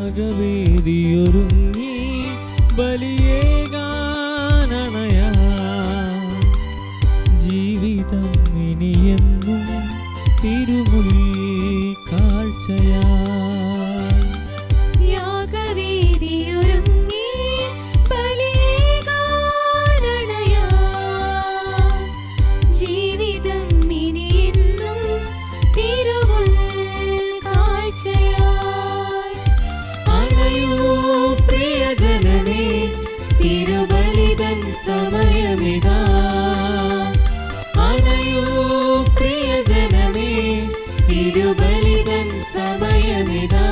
യാഗവേദിയൊരുങ്ങി ബലിയേകാനണയാ ജീവിതം ഇനിയെന്നും തിരുമുൽ കാഴ്ചയാ തിരുബലിതൻ സമയമിതാ അണയൂ പ്രിയജനമേ തിരുബലിതൻ സമയമിതാ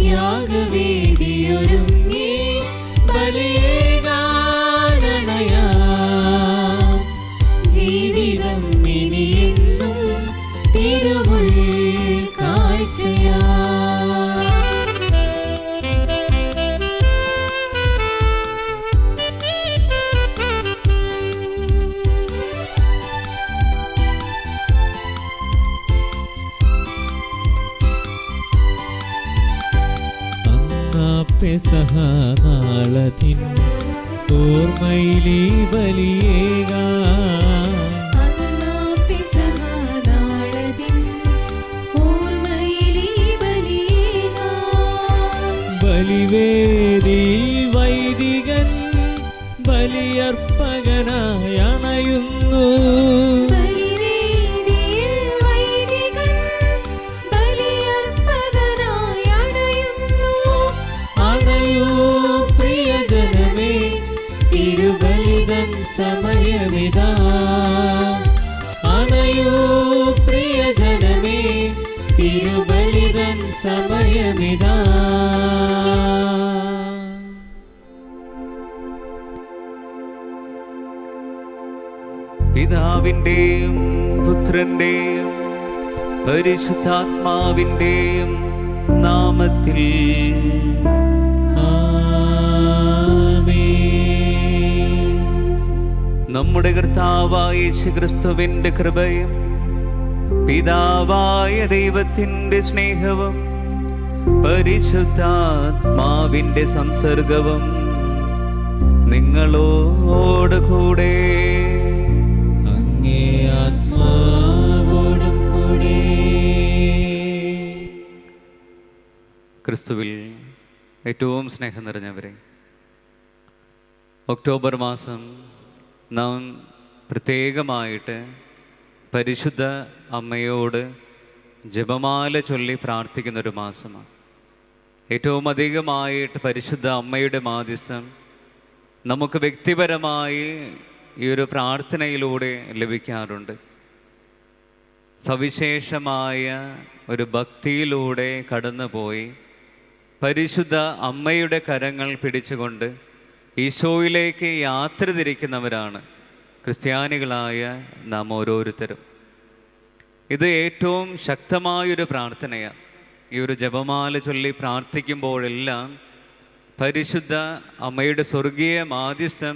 യാഗവേദിയൊരുങ്ങി ബലിയേകാനണയാ ജീവിതം ഇനിയെന്നും തിരുമുൽ കാഴ്ചയാ പെസഹ നാളത്തിൻ ഓർമ്മയിലീ ബലിയേകാൻ ബലിവേദിയിൽ വൈദികൻ ബലിയർപ്പകനായി അണയുന്നു പ്രിയജനമേ തിരുബലിതൻ സമയമിതാ അണയൂ പ്രിയജനമേ തിരുബലിതൻ സമയമിതാ പിതാവിൻ്റെയും പുത്രൻ്റെയും പരിശുദ്ധാത്മാവിൻ്റെയും നാമത്തിൽ നമ്മുടെ കർത്താവായ യേശുക്രിസ്തുവിന്റെ കൃപയും പിതാവായ ദൈവത്തിന്റെ സ്നേഹവും പരിശുദ്ധാത്മാവിന്റെ സംസർഗവും നിങ്ങളോട് കൂടെ അങ്ങേ ആത്മാവോടും കൂടെ. ക്രിസ്തുവിൽ ഏറ്റവും സ്നേഹം നിറഞ്ഞവരെ, ഒക്ടോബർ മാസം നാം പ്രത്യേകമായിട്ട് പരിശുദ്ധ അമ്മയോട് ജപമാല ചൊല്ലി പ്രാർത്ഥിക്കുന്നൊരു മാസമാണ്. ഏറ്റവും അധികമായിട്ട് പരിശുദ്ധ അമ്മയുടെ മാധ്യസ്ഥം നമുക്ക് വ്യക്തിപരമായി ഈ ഒരു പ്രാർത്ഥനയിലൂടെ ലഭിക്കാറുണ്ട്. സവിശേഷമായ ഒരു ഭക്തിയിലൂടെ കടന്നുപോയി പരിശുദ്ധ അമ്മയുടെ കരങ്ങൾ പിടിച്ചുകൊണ്ട് ഈശോയിലേക്ക് യാത്ര തിരിക്കുന്നവരാണ് ക്രിസ്ത്യാനികളായ നാം ഓരോരുത്തരും. ഇത് ഏറ്റവും ശക്തമായൊരു പ്രാർത്ഥനയാണ്. ഈ ഒരു ജപമാല ചൊല്ലി പ്രാർത്ഥിക്കുമ്പോഴെല്ലാം പരിശുദ്ധ അമ്മയുടെ സ്വർഗീയ മാധ്യസ്ഥം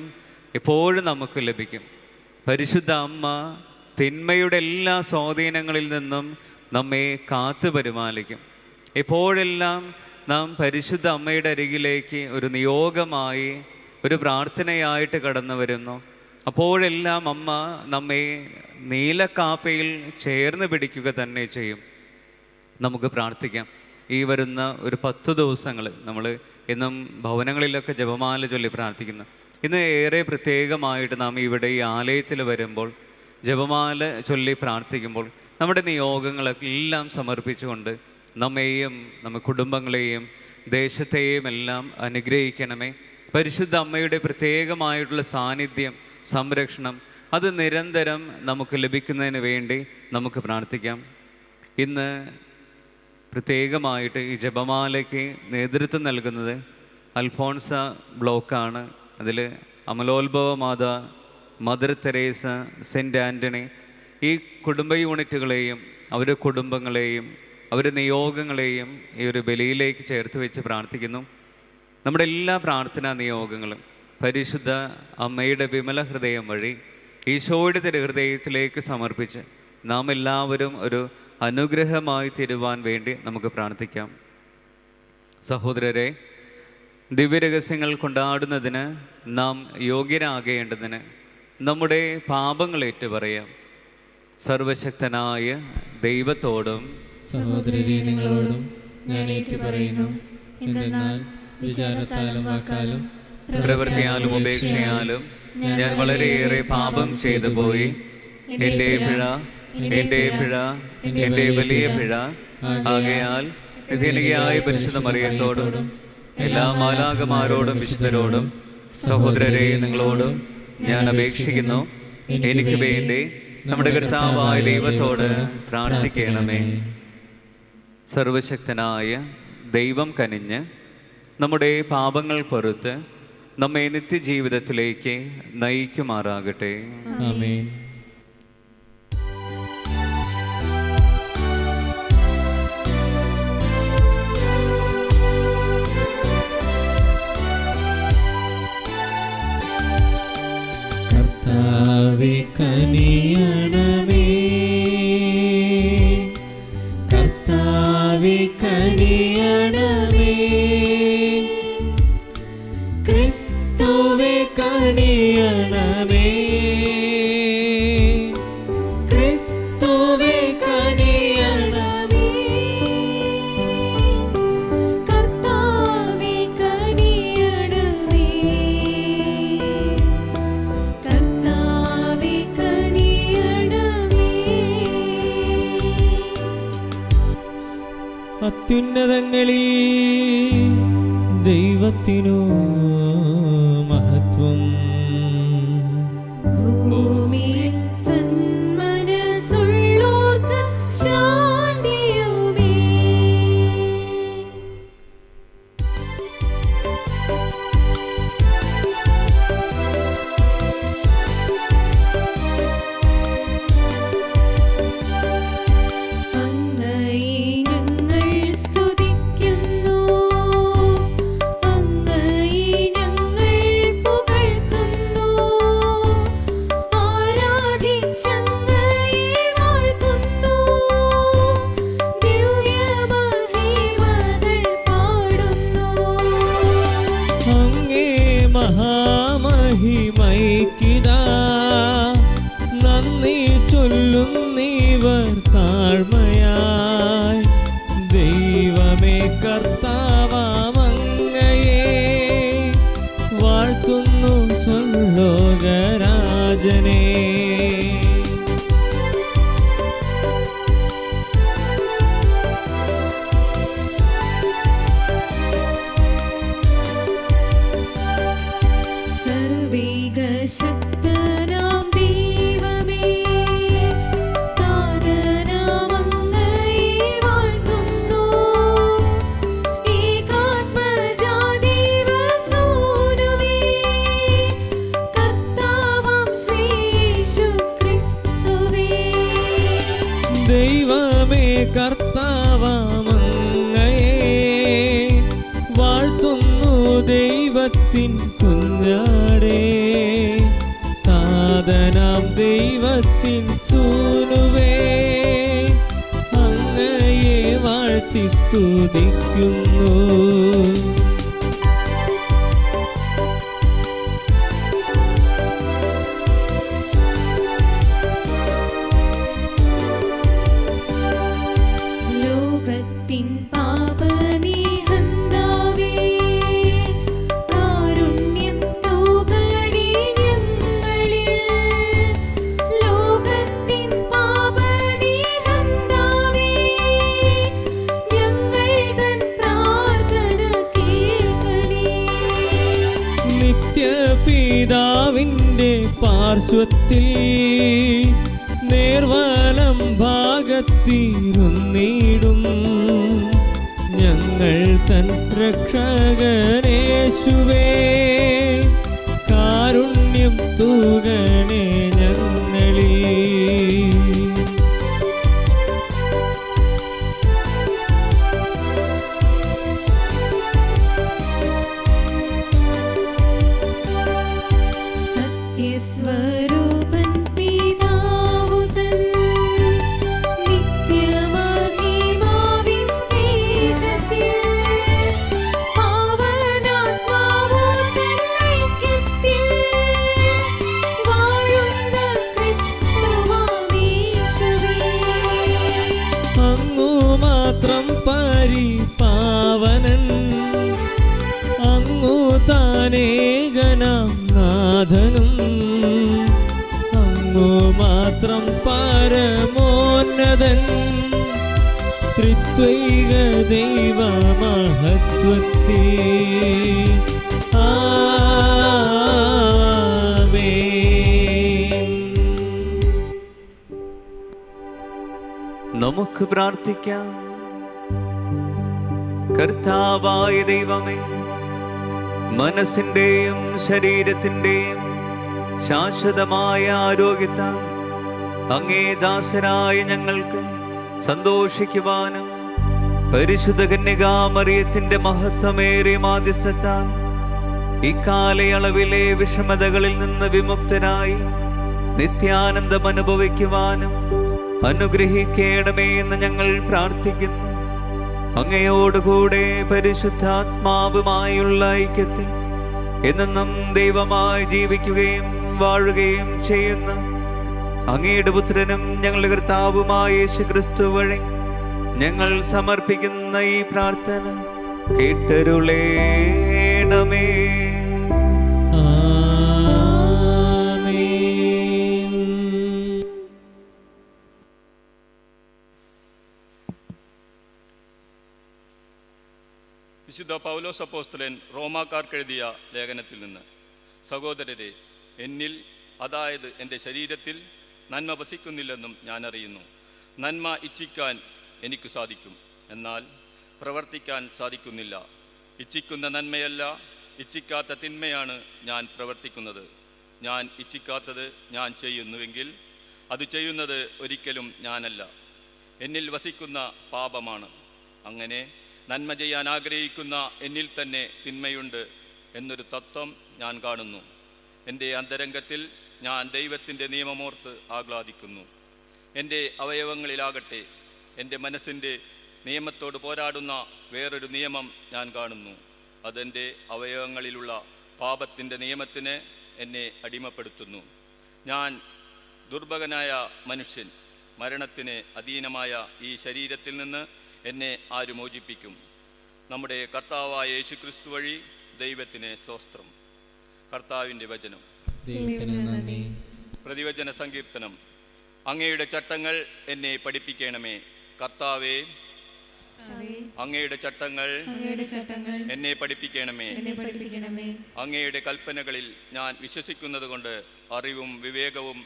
എപ്പോഴും നമുക്ക് ലഭിക്കും. പരിശുദ്ധ അമ്മ തിന്മയുടെ എല്ലാ സ്വാധീനങ്ങളിൽ നിന്നും നമ്മെ കാത്തു പരിപാലിക്കും. എപ്പോഴെല്ലാം നാം പരിശുദ്ധ അമ്മയുടെ അരികിലേക്ക് ഒരു നിയോഗമായി ഒരു പ്രാർത്ഥനയായിട്ട് കടന്നു വരുന്നു, അപ്പോഴെല്ലാം അമ്മ നമ്മെ നീലക്കാപ്പയിൽ ചേർന്ന് പിടിക്കുക തന്നെ ചെയ്യും. നമുക്ക് പ്രാർത്ഥിക്കാം. ഈ വരുന്ന ഒരു 10 ദിവസങ്ങൾ നമ്മൾ എന്നും ഭവനങ്ങളിലൊക്കെ ജപമാല ചൊല്ലി പ്രാർത്ഥിക്കുന്നു. ഇന്ന് ഏറെ പ്രത്യേകമായിട്ട് നാം ഇവിടെ ഈ ആലയത്തിൽ വരുമ്പോൾ ജപമാല ചൊല്ലി പ്രാർത്ഥിക്കുമ്പോൾ നമ്മുടെ നിയോഗങ്ങളൊക്കെ എല്ലാം സമർപ്പിച്ചുകൊണ്ട് നമ്മെയും നമ്മുടെ കുടുംബങ്ങളെയും ദേശത്തെയും എല്ലാം അനുഗ്രഹിക്കണമേ. പരിശുദ്ധ അമ്മയുടെ പ്രത്യേകമായിട്ടുള്ള സാന്നിധ്യം, സംരക്ഷണം അത് നിരന്തരം നമുക്ക് ലഭിക്കുന്നതിന് വേണ്ടി നമുക്ക് പ്രാർത്ഥിക്കാം. ഇന്ന് പ്രത്യേകമായിട്ട് ഈ ജപമാലയ്ക്ക് നേതൃത്വം നൽകുന്നത് അൽഫോൺസ ബ്ലോക്കാണ്. അതിൽ അമലോത്ഭവ മാത, മദർ തെരേസ, സെൻറ്റ് ആൻ്റണി, ഈ കുടുംബ യൂണിറ്റുകളെയും അവരുടെ കുടുംബങ്ങളെയും അവരുടെ നിയോഗങ്ങളെയും ഈ ഒരു ബലിയിലേക്ക് ചേർത്ത് വെച്ച് പ്രാർത്ഥിക്കുന്നു. നമ്മുടെ എല്ലാ പ്രാർത്ഥനാ നിയോഗങ്ങളും പരിശുദ്ധ അമ്മയുടെ വിമല ഹൃദയം വഴി ഈശോയുടെ തിരുഹൃദയത്തിലേക്ക് സമർപ്പിച്ച് നാം എല്ലാവരും ഒരു അനുഗ്രഹമായി തീരുവാൻ വേണ്ടി നമുക്ക് പ്രാർത്ഥിക്കാം. സഹോദരരെ, ദിവ്യരഹസ്യങ്ങൾ കൊണ്ടാടുന്നതിന് നാം യോഗ്യരാകേണ്ടതിന് നമ്മുടെ പാപങ്ങൾ ഏറ്റുപറയാം. സർവശക്തനായ ദൈവത്തോടും സഹോദരരെ നിങ്ങളോടും ഞാൻ ഏറ്റുപറയുന്നു. എന്തെന്നാൽ വിചാരത്താലും വാക്കാലും പ്രവൃത്തിയാലും ഉപേക്ഷയാലും ഞാൻ വളരെയേറെ പാപം ചെയ്തു പോയി. എൻ്റെ പിഴ, എൻ്റെ വലിയ പിഴ. ആകയാൽ നിത്യനികയായ പരിശുദ്ധ മറിയത്തോടും എല്ലാ മാലാഖമാരോടും വിശുദ്ധരോടും സഹോദരരെ നിങ്ങളോടും ഞാൻ അപേക്ഷിക്കുന്നു, എനിക്ക് വേണ്ടി നമ്മുടെ കർത്താവായ ദൈവത്തോട് പ്രാർത്ഥിക്കണമേ. സർവശക്തനായ ദൈവം കനിഞ്ഞ് നമ്മുടെ പാപങ്ങൾ പൊറുത്ത് നമ്മെ നിത്യജീവിതത്തിലേക്ക് നയിക്കുമാറാകട്ടെ. ആമേൻ. കർത്താവേ കനിയണമേ, കർത്താവേ കനിയണമേ, ക്രിസ്തുവേ കനിയണമേ, ക്രിസ്തുവേ കനിയണമേ, കർത്താവേ കനിയണമേ, കർത്താവേ കനിയണമേ. അത്യുന്നതങ്ങളിൽ ദൈവത്തിനു മഹത്വം, ഭൂമിയിൽ സന്മനസ്സുള്ളോർക്ക് ശാന്തിയുമേ. അങ്ങയെ ഞങ്ങൾ സ്തുതിക്കുന്നു, അങ്ങയെ ഞങ്ങൾ പുകഴ്ത്തുന്നു, ആരാധിച്ചങ്ങയെ വാഴ്ത്തുന്നു, ദിവ്യമഹിമകൾ പാടുന്നു. അങ്ങേ മഹാമഹിമൈക്കിതാ നന്ദി ചൊല്ലുന്നീവർ താഴ്മയായി. ദൈവമേ കർത്താവാമങ്ങയെ വാഴ്ത്തുന്നു സ്വർലോകരാജനേ. സർവ്വേകശക്തനാം ദൈവമേ, താതനാമങ്ങയെ വാഴ്ത്തുന്നു, ഏകാത്മജാതീവസൂനുവേ, കർത്താവാം ശ്രീയേശു ക്രിസ്തുവേ. ദൈവമേ കർത്താവാമങ്ങയെ വാഴ്ത്തുന്നു ദൈവത്തിൻ കുഞ്ഞാടേ. താതനാം ദൈവത്തിൻ സൂനുവേ, അങ്ങയെ വാഴ്ത്തി സ്തുതിക്കുന്നു. ലോകത്തിൻ പാപനിഹന്താവേ, കാരുണ്യം തൂകണേ ഞങ്ങളിൽ. ലോകത്തിൻ പാപനിഹന്താവേ, ഞങ്ങൾ തൻ പ്രാർത്ഥന കേൾക്കണേ. നിത്യപിതാവിൻ്റെ പാർശ്വത്തിൽ നേർവലം ഭാഗത്തിരുന്നിടും ഞങ്ങൾ തൻ രക്ഷകനേശുവേ. കാരുണ്യം തൂകണേ ഞങ്ങളിൽ. സത്യസ്വരൂപൻ പിതാവുതൻ നിത്യമഹിമാവിൻ തേജസ്സിൽ നാഥനും അങ്ങു മാത്രം പരമോന്നതൻ ത്രിത്വൈക ദൈവ മഹത്വത്തിൽ ആമേൻ. നമുക്ക് പ്രാർത്ഥിക്കാം. കർത്താവായ ദൈവമേ, മനസ്സിന്റെയും ശരീരത്തിന്റെയും ശാശ്വതമായ ആരോഗ്യത്താൽ അങ്ങേ ദാസരായ ഞങ്ങൾക്ക് സന്തോഷിക്കുവാനും പരിശുദ്ധ കന്യകാമറിയത്തിന്റെ മഹത്വമേറിയ മാധ്യസ്ഥത്താൽ ഇക്കാലയളവിലെ വിഷമതകളിൽ നിന്ന് വിമുക്തരായി നിത്യാനന്ദം അനുഭവിക്കുവാനും അനുഗ്രഹിക്കണമേ എന്ന് ഞങ്ങൾ പ്രാർത്ഥിക്കുന്നു. അങ്ങയോടുകൂടെ പരിശുദ്ധാത്മാവുമായുള്ള ഐക്യത്തിൽ എന്നെന്നും ദൈവമായി ജീവിക്കുകയും വാഴുകയും ചെയ്യുന്ന അങ്ങയുടെ പുത്രനും ഞങ്ങളുടെ കർത്താവുമായ യേശുക്രിസ്തു വഴി ഞങ്ങൾ സമർപ്പിക്കുന്ന ഈ പ്രാർത്ഥന കേട്ടരുളേണമേ. വിശുദ്ധ പൗലോസ് അപ്പോസ്തലൻ റോമാക്കാർക്കെഴുതിയ ലേഖനത്തിൽ നിന്ന്, സഹോദരരെ, എന്നിൽ, അതായത് എൻ്റെ ശരീരത്തിൽ നന്മ വസിക്കുന്നില്ലെന്നും ഞാൻ അറിയുന്നു. നന്മ ഇച്ഛിക്കാൻ എനിക്ക് സാധിക്കും, എന്നാൽ പ്രവർത്തിക്കാൻ സാധിക്കുന്നില്ല. ഇച്ഛിക്കുന്ന നന്മയല്ല, ഇച്ഛിക്കാത്ത തിന്മയാണ് ഞാൻ പ്രവർത്തിക്കുന്നത്. ഞാൻ ഇച്ഛിക്കാത്തത് ഞാൻ ചെയ്യുന്നുവെങ്കിൽ അത് ചെയ്യുന്നത് ഒരിക്കലും ഞാനല്ല, എന്നിൽ വസിക്കുന്ന പാപമാണ്. അങ്ങനെ നന്മ ചെയ്യാൻ ആഗ്രഹിക്കുന്ന എന്നിൽ തന്നെ തിന്മയുണ്ട് എന്നൊരു തത്വം ഞാൻ കാണുന്നു. എൻ്റെ അന്തരംഗത്തിൽ ഞാൻ ദൈവത്തിൻ്റെ നിയമമോർത്ത് ആഹ്ലാദിക്കുന്നു. എൻ്റെ അവയവങ്ങളിലാകട്ടെ എൻ്റെ മനസ്സിൻ്റെ നിയമത്തോട് പോരാടുന്ന വേറൊരു നിയമം ഞാൻ കാണുന്നു. അതെൻ്റെ അവയവങ്ങളിലുള്ള പാപത്തിൻ്റെ നിയമത്തിന് എന്നെ അടിമപ്പെടുത്തുന്നു. ഞാൻ ദുർഭകനായ മനുഷ്യൻ, മരണത്തിന് അധീനമായ ഈ ശരീരത്തിൽ നിന്ന് എന്നെ ആര് മോചിപ്പിക്കും? നമ്മുടെ കർത്താവായ യേശുക്രിസ്തു വഴി ദൈവത്തിന് സ്തോത്രം. കർത്താവിൻ്റെ വചനം. പ്രതിവചന സങ്കീർത്തനം. അങ്ങയുടെ ചട്ടങ്ങൾ എന്നെ പഠിപ്പിക്കണമേ. കർത്താവേ, അങ്ങയുടെ ചട്ടങ്ങൾ എന്നെ പഠിപ്പിക്കണമേ. അങ്ങയുടെ കൽപ്പനകളിൽ ഞാൻ വിശ്വസിക്കുന്നത് കൊണ്ട് അറിവും വിവേകവും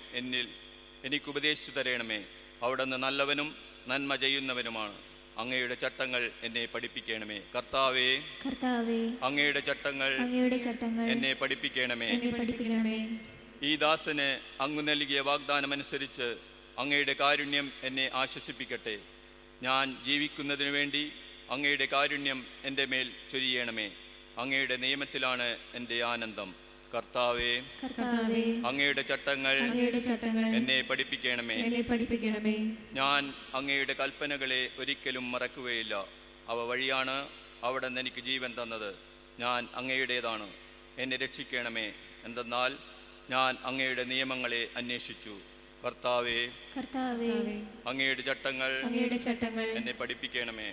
എനിക്ക് ഉപദേശിച്ചു തരണമേ. അവിടുന്ന് നല്ലവനും നന്മ ചെയ്യുന്നവനുമാണ്. അങ്ങയുടെ ചട്ടങ്ങൾ എന്നെ പഠിപ്പിക്കണമേ. കർത്താവേ, അങ്ങയുടെ ചട്ടങ്ങൾ എന്നെ പഠിപ്പിക്കണമേ. ഈ ദാസന് അങ്ങ് നൽകിയ വാഗ്ദാനമനുസരിച്ച് അങ്ങയുടെ കാരുണ്യം എന്നെ ആശ്വസിപ്പിക്കട്ടെ. ഞാൻ ജീവിക്കുന്നതിനു വേണ്ടി അങ്ങയുടെ കാരുണ്യം എൻ്റെ മേൽ ചൊരിയണമേ. അങ്ങയുടെ നിയമത്തിലാണ് എൻ്റെ ആനന്ദം. കർത്താവേ, അങ്ങയുടെ ചട്ടങ്ങൾ എന്നെ പഠിപ്പിക്കണമേ. ഞാൻ അങ്ങയുടെ കൽപ്പനകളെ ഒരിക്കലും മറക്കുകയില്ല. അവ വഴിയാണ് അവിടുന്ന് എനിക്ക് ജീവൻ തന്നത്. ഞാൻ അങ്ങയുടേതാണ്. എന്നെ രക്ഷിക്കണമേ. എന്തെന്നാൽ ഞാൻ അങ്ങയുടെ നിയമങ്ങളെ അന്വേഷിച്ചു. കർത്താവേ, അങ്ങയുടെ ചട്ടങ്ങൾ എന്നെ പഠിപ്പിക്കണമേ.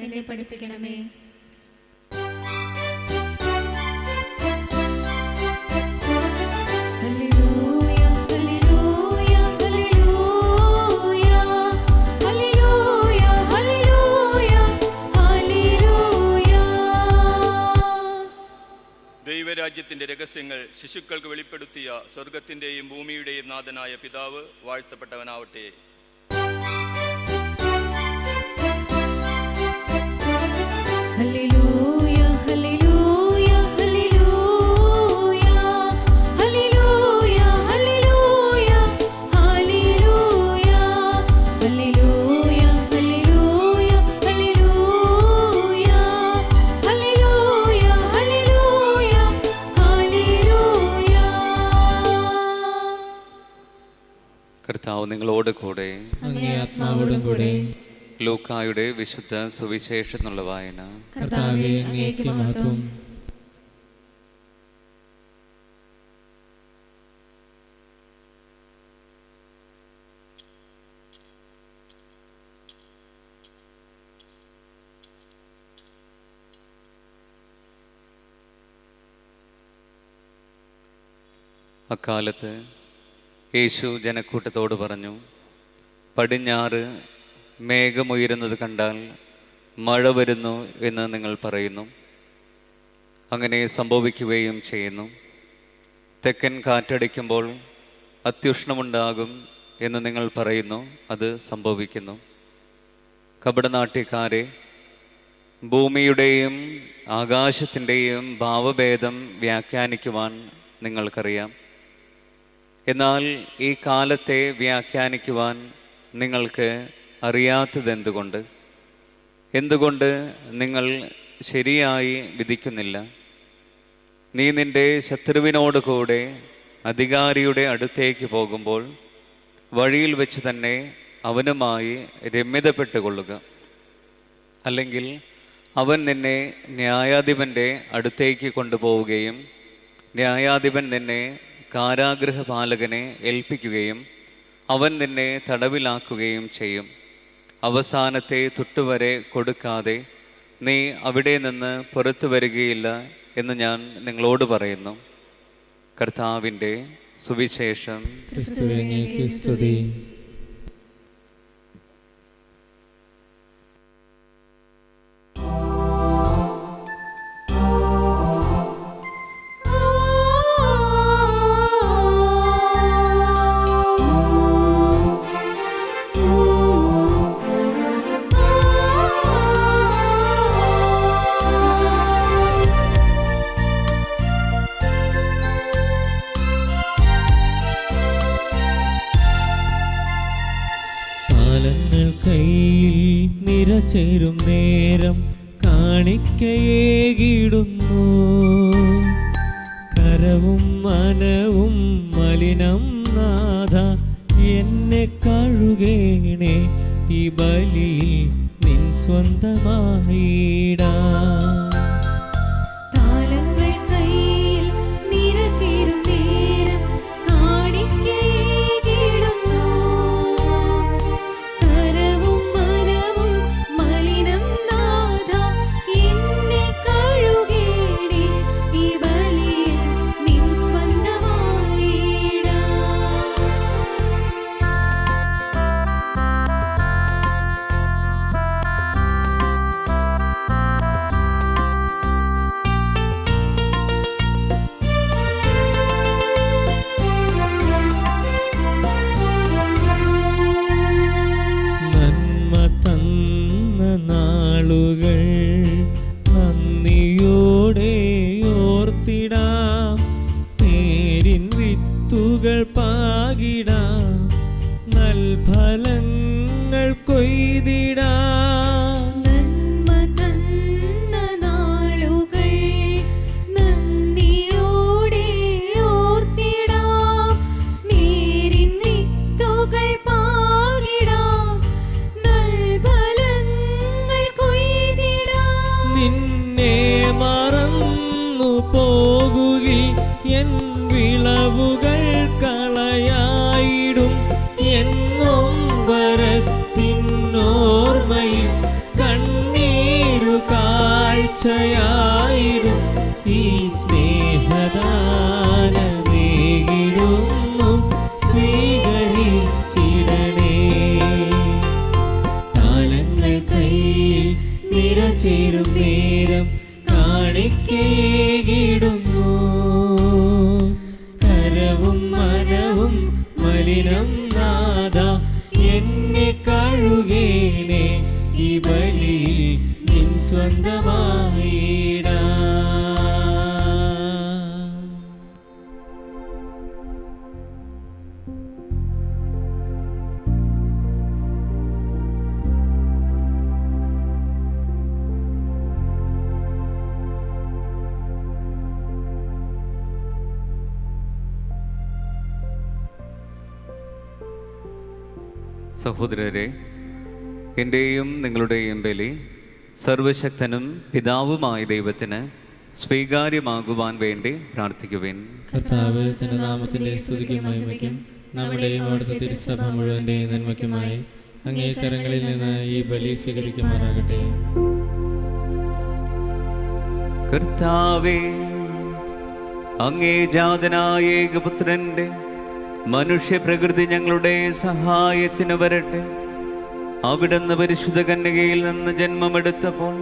ദൈവരാജ്യത്തിൻ്റെ രഹസ്യങ്ങൾ ശിശുക്കൾക്ക് വെളിപ്പെടുത്തിയ സ്വർഗത്തിൻ്റെയും ഭൂമിയുടെയും നാഥനായ പിതാവ് വാഴ്ത്തപ്പെട്ടവനാവട്ടെ. കർത്താവ് നിങ്ങളോട് കൂടെ. അങ്ങേ ആത്മാവോടും കൂടെ. ലൂക്കായുടെ വിശുദ്ധ സുവിശേഷം എന്നുള്ള വായന. കർത്താവേ, അങ്ങേക്ക് മഹത്വം. അക്കാലത്ത് യേശു ജനക്കൂട്ടത്തോട് പറഞ്ഞു, പടിഞ്ഞാറ് മേഘമുയരുന്നത് കണ്ടാൽ മഴ വരുന്നു എന്ന് നിങ്ങൾ പറയുന്നു. അങ്ങനെ സംഭവിക്കുകയും ചെയ്യുന്നു. തെക്കൻ കാറ്റടിക്കുമ്പോൾ അത്യുഷ്ണമുണ്ടാകും എന്ന് നിങ്ങൾ പറയുന്നു, അത് സംഭവിക്കുന്നു. കപടനാട്യക്കാരെ, ഭൂമിയുടെയും ആകാശത്തിൻ്റെയും ഭാവഭേദം വ്യാഖ്യാനിക്കുവാൻ നിങ്ങൾക്കറിയാം. എന്നാൽ ഈ കാലത്തെ വ്യാഖ്യാനിക്കുവാൻ നിങ്ങൾക്ക് അറിയാത്തതെന്തുകൊണ്ട്? എന്തുകൊണ്ട് നിങ്ങൾ ശരിയായി വിധിക്കുന്നില്ല? നീ നിൻ്റെ ശത്രുവിനോട് കൂടെ അധികാരിയുടെ അടുത്തേക്ക് പോകുമ്പോൾ വഴിയിൽ വെച്ച് തന്നെ അവനുമായി രമ്യതപ്പെട്ടുകൊള്ളുക. അല്ലെങ്കിൽ അവൻ നിന്നെ ന്യായാധിപൻ്റെ അടുത്തേക്ക് കൊണ്ടുപോവുകയും ന്യായാധിപൻ നിന്നെ കാരാഗൃഹപാലകനെ ഏൽപ്പിക്കുകയും അവൻ നിന്നെ തടവിലാക്കുകയും ചെയ്യും. അവസാനത്തെ തുട്ടുവരെ കൊടുക്കാതെ നീ അവിടെ നിന്ന് പുറത്തു വരികയില്ല എന്ന് ഞാൻ നിങ്ങളോട് പറയുന്നു. കർത്താവിൻ്റെ സുവിശേഷം. ക്രിസ്തുവേ, അങ്ങേക്ക് സ്തുതി. കയ്യിൽ നിറചേരും നേരം കാണിക്കയേകിടുന്നു. കരവും മനവും മലിനം നാഥ, എന്നെ കഴുകേണേ ഈ ബലിയിൽ നിൻ സ്വന്തമായിടാ. നൽഫലങ്ങൾ കൊയ്തിടാം. നന്മ തന്ന നാളുകൾ നന്ദിയോടെ ഓർത്തിടാം. നേരിൻ വിത്തുകൾ പാകിടാം. നൽഫലങ്ങൾ കൊയ്തിടാം. നിന്നെ മറന്നു പോകുകിൽ എൻ വിളവുകൾ കളയായിടും. എന്നും വരത്തിനോർമ്മയിൽ കണ്ണീരു കാഴ്ചയായിടും. ഈ സ്നേഹദാനമേകിടുന്നു സ്വീകരിച്ചിടണേ. കാലങ്ങൾ കയ്യിൽ നിറചേരും നേരം കാണിക്കയേകിടുന്നു. കരവും മനവും മലിനം നാഥ, എന്നെ കഴുകേണേ ഈ ബലിയിൽ നിൻ സ്വന്തമായിടാ. സഹോദരരെ, എൻ്റെയും നിങ്ങളുടെയും ബലി സർവശക്തനും പിതാവുമായ ദൈവത്തിന് സ്വീകാര്യമാകുവാൻ വേണ്ടി പ്രാർത്ഥിക്കുവിൻ. കർത്താവ് തന്റെ നാമത്തിന്റെ സ്തുതിക്കും മഹിമയ്ക്കും നമ്മുടെയും അവിടുത്തെ തിരുസഭ മുഴുവന്റെയും നന്മയ്ക്കുമായി അങ്ങേ കരങ്ങളിൽ നിന്ന് ഈ ബലി സ്വീകരിക്കുമാറാകട്ടെ. കർത്താവേ, അങ്ങേ ജാതനായ ഏകപുത്രന്റെ മനുഷ്യപ്രകൃതി ഞങ്ങളുടെ സഹായത്തിന് വരട്ടെ. അവിടുന്ന് പരിശുദ്ധ കന്യകയിൽ നിന്ന് ജന്മമെടുത്തപ്പോൾ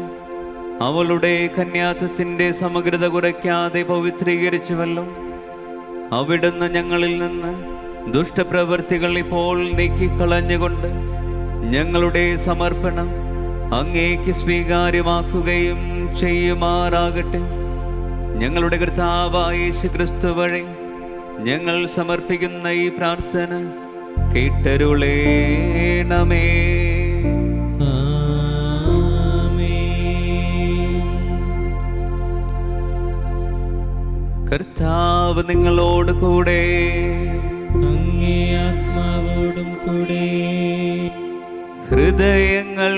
അവളുടെ കന്യാത്വത്തിൻ്റെ സമഗ്രത കുറയ്ക്കാതെ പവിത്രീകരിച്ചുവല്ലോ. അവിടുന്ന് ഞങ്ങളിൽ നിന്ന് ദുഷ്ടപ്രവൃത്തികൾ ഇപ്പോൾ നീക്കിക്കളഞ്ഞുകൊണ്ട് ഞങ്ങളുടെ സമർപ്പണം അങ്ങേക്ക് സ്വീകാര്യമാക്കുകയും ചെയ്യുമാറാകട്ടെ. ഞങ്ങളുടെ കർത്താവായ യേശുക്രിസ്തു വഴി ഞങ്ങൾ സമർപ്പിക്കുന്ന ഈ പ്രാർത്ഥന കേട്ടരുളേണമേ. കർത്താവ് നിങ്ങളോട് കൂടെ, അങ്ങേ ആത്മാവോടും കൂടെ. ഹൃദയങ്ങൾ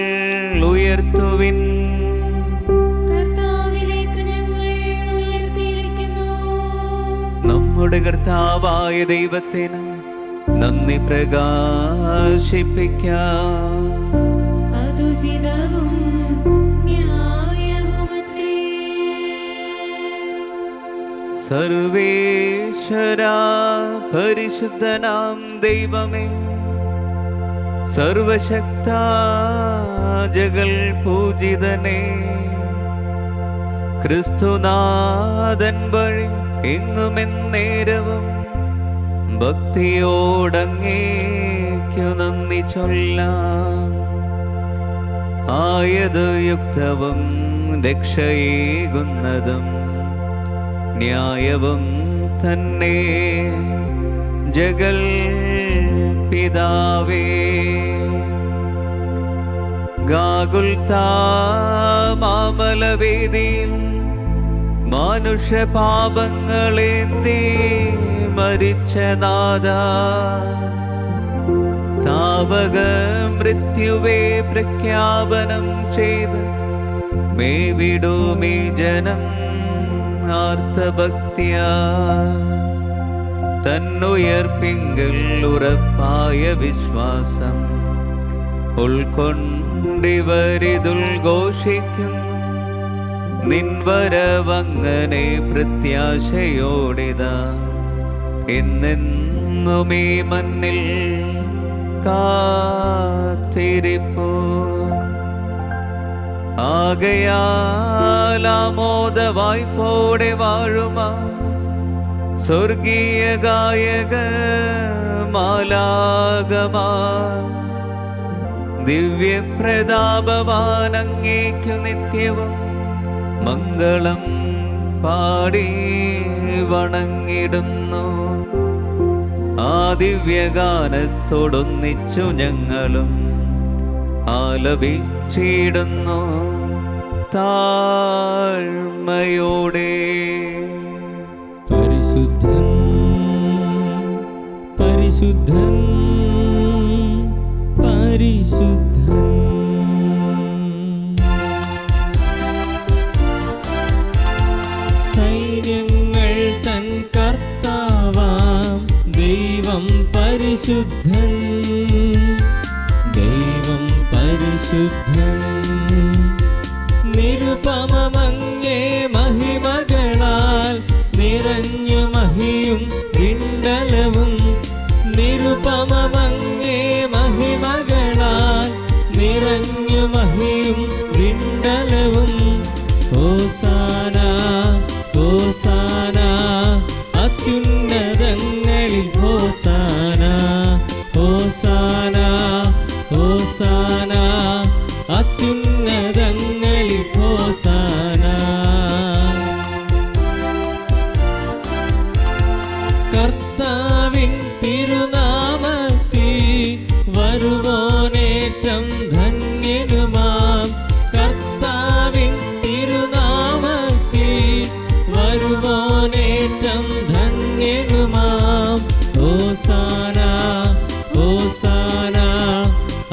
ഉയർത്തുവിൻ. കർത്താവിലേക്ക് ഞങ്ങൾ ഉയർത്തിയിരിക്കുന്നു. നമ്മുടെ കർത്താവായ ദൈവത്തിന് നന്ദി പ്രകാശിപ്പിക്കാം. അതുചിതവും ന്യായവുമത്രേ. സർവേശ്വരാ പരിശുദ്ധനാം ദൈവമേ, സർവശക്താ ജഗൽ പൂജിതനേ, ക്രിസ്തുനാഥൻ വഴി എങ്ങുമെന്നേരവും ഭക്തിയോടങ്ങേക്കു നന്ദി ചൊല്ലാം. ആയത് യുക്തവും രക്ഷയേകുന്നതും ന്യായവും തന്നെ ജഗൽ പിതാവേ. ഗാഗുൽത്താ മാമലവേദിയിൽ മനുഷ്യ പാപങ്ങളേന്തി മരിച്ച നാഥാ, താവക മൃത്യുവേ പ്രഖ്യാപനം ചെയ്ത് മേവിടുമീ ജനം ആർത്തഭക്തിയാ. തന്നുയർപ്പിങ്കൽ ഉറപ്പായ വിശ്വാസം ഉൾക്കൊണ്ടിവരിതുൽഘോഷിക്കുന്നു. നിൻവരവങ്ങനെ പ്രത്യാശയോടിതാ എന്നെന്നുമീ മണ്ണിൽ കാത്തിരിപ്പൂ. ആകയാലാമോദവായ്പോടെ വാഴുമാ സ്വർഗീയ ഗായക മാലാകമാ, ദിവ്യപ്രതാപവാനങ്ങേക്കു നിത്യവും മംഗളം പാടി വണങ്ങിടുന്നു. ആ ദിവ്യഗാനത്തോടൊന്നിച്ചു ഞങ്ങളും ആലപിച്ചിടുന്നു താഴ്മയോടെ. പരിശുദ്ധൻ പരിശുദ്ധൻ പരിശുദ്ധൻ. സൈന്യങ്ങൾ തൻ കർത്താവാം ദൈവം പരിശുദ്ധൻ, ദൈവം പരിശുദ്ധൻ. നിരുപമമങ്ങേ മഹിമകളാൽ നിറഞ്ഞു മഹിയും വിണ്ടലവും. നിരുപമമങ്ങേ മഹിമകളാൽ നിറഞ്ഞു മഹിയും വിണ്ടലവും. ഹോസാന ഹോസാന അത്യുന്നതങ്ങളിൽ ഹോസാന, ഹോസാന ഹോസാന അത്യുന്നതങ്ങളിൽ ഹോസാന. കർത്താവിൻ തിരുനാമത്തിൽ വരുവോനേറ്റം ധന്യനുമാം. കർത്താവിൻ തിരുനാമത്തിൽ വരുവോനേറ്റം ധന്യനുമാം. ഹോസാന ഹോസാന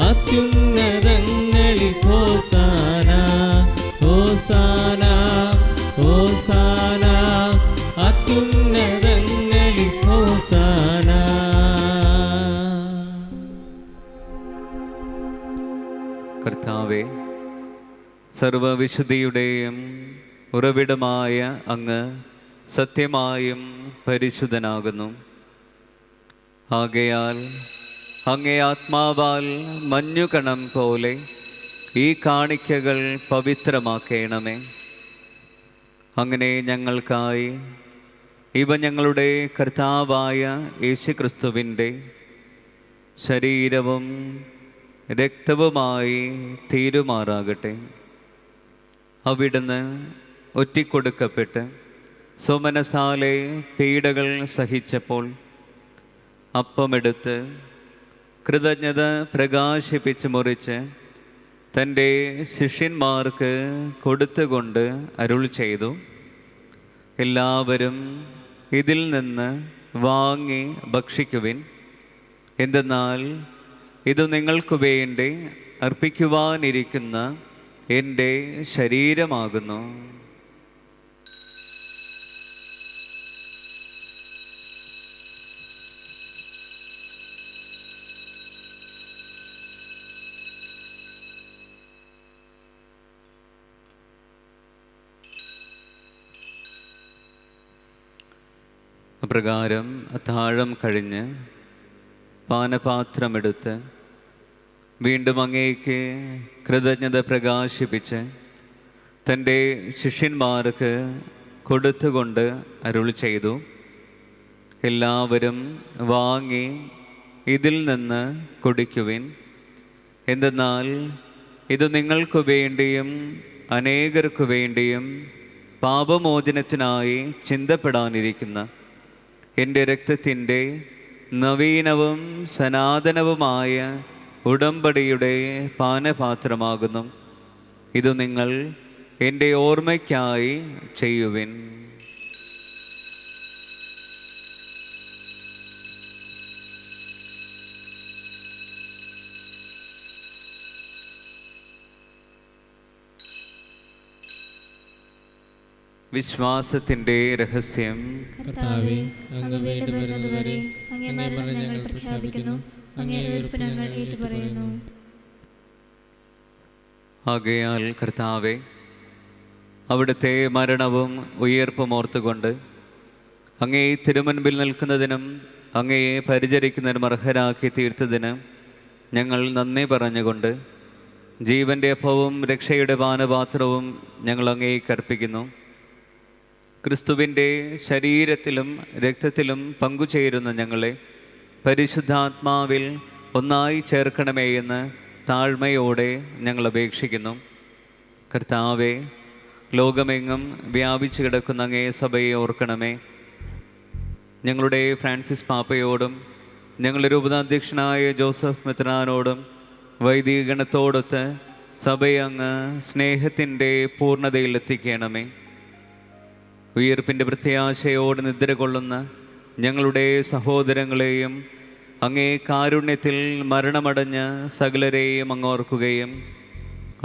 അത്യുന്നതങ്ങളിൽ ഹോസാന, ഹോസാന ഹോസാന അത്യുന്നതങ്ങളിൽ ഹോസാന. കർത്താവേ, സർവവിശുദ്ധിയുടെയും ഉറവിടമായ അങ്ങ് സത്യമായും പരിശുദ്ധനാകുന്നു. ആകയാൽ അങ്ങേ ആത്മാവാൽ മഞ്ഞുകണം പോലെ ഈ കാണിക്കകൾ പവിത്രമാക്കേണമേ. അങ്ങനെ ഞങ്ങൾക്കായി ഇവ ഞങ്ങളുടെ കർത്താവായ യേശുക്രിസ്തുവിൻ്റെ ശരീരവും രക്തവുമായി തീരുമാറാകട്ടെ. അവിടുന്ന് ഒറ്റിക്കൊടുക്കപ്പെട്ട് സുമനസാലെ പീഡകൾ സഹിച്ചപ്പോൾ അപ്പമെടുത്ത് കൃതജ്ഞത പ്രകാശിപ്പിച്ച് മുറിച്ച് തൻ്റെ ശിഷ്യന്മാർക്ക് കൊടുത്തുകൊണ്ട് അരുൾ ചെയ്തു, എല്ലാവരും ഇതിൽ നിന്ന് വാങ്ങി ഭക്ഷിക്കുവിൻ. എന്തെന്നാൽ ഇത് നിങ്ങൾക്ക് വേണ്ടി അർപ്പിക്കുവാനിരിക്കുന്ന എൻ്റെ ശരീരമാകുന്നു. അപ്രകാരം അത്താഴം കഴിഞ്ഞ് പാനപാത്രമെടുത്ത് വീണ്ടും അങ്ങേക്ക് കൃതജ്ഞത പ്രകാശിപ്പിച്ച് തൻ്റെ ശിഷ്യന്മാർക്ക് കൊടുത്തുകൊണ്ട് അരുൾ ചെയ്തു, എല്ലാവരും വാങ്ങി ഇതിൽ നിന്ന് കുടിക്കുവിൻ. എന്തെന്നാൽ ഇത് നിങ്ങൾക്ക് വേണ്ടിയും അനേകർക്കു വേണ്ടിയും പാപമോചനത്തിനായി ചിന്തപ്പെടാനിരിക്കുന്ന എൻ്റെ രക്തത്തിൻ്റെ നവീനവും സനാതനവുമായ ഉടമ്പടിയുടെ പാനപാത്രമാകുന്നു. ഇത് നിങ്ങൾ എൻ്റെ ഓർമ്മയ്ക്കായി ചെയ്യുവിൻ. വിശ്വാസത്തിൻ്റെ രഹസ്യം. കർത്താവേ, അങ്ങ് വീണ്ടും വരുന്നതുവരെ അങ്ങേ മരണം ഞങ്ങൾ പ്രഖ്യാപിക്കുന്നു, അങ്ങേ ഉയിർപ്പ് ഞങ്ങൾ ഏറ്റുപറയുന്നു. ആകയാൽ കർത്താവേ, അവിടുത്തെ മരണവും ഉയിർപ്പും ഓർത്തുകൊണ്ട് അങ്ങേ തിരുമുൻപിൽ നിൽക്കുന്നതിനും അങ്ങയെ പരിചരിക്കുന്നതിനും അർഹരാക്കി തീർത്തതിന് ഞങ്ങൾ നന്ദി പറഞ്ഞുകൊണ്ട് ജീവൻ്റെ അപ്പവും രക്ഷയുടെ പാനപാത്രവും ഞങ്ങൾ അങ്ങേക്ക് അർപ്പിക്കുന്നു. ക്രിസ്തുവിൻ്റെ ശരീരത്തിലും രക്തത്തിലും പങ്കുചേരുന്ന ഞങ്ങളെ പരിശുദ്ധാത്മാവിൽ ഒന്നായി ചേർക്കണമേ എന്ന് താഴ്മയോടെ ഞങ്ങൾ അപേക്ഷിക്കുന്നു. കർത്താവെ, ലോകമെങ്ങും വ്യാപിച്ചു കിടക്കുന്ന അങ്ങേ സഭയെ ഓർക്കണമേ. ഞങ്ങളുടെ ഫ്രാൻസിസ് പാപ്പയോടും ഞങ്ങളുടെ രൂപതാധ്യക്ഷനായ ജോസഫ് മെത്രാനോടും വൈദികഗണത്തോടൊത്ത് സഭയെ അങ്ങ് സ്നേഹത്തിൻ്റെ പൂർണ്ണതയിൽ എത്തിക്കണമേ. ഉയിർപ്പിൻ്റെ പ്രത്യാശയോട് നിദ്ര കൊള്ളുന്ന ഞങ്ങളുടെ സഹോദരങ്ങളെയും അങ്ങേ കാരുണ്യത്തിൽ മരണമടഞ്ഞ സകലരെയും അങ്ങോർക്കുകയും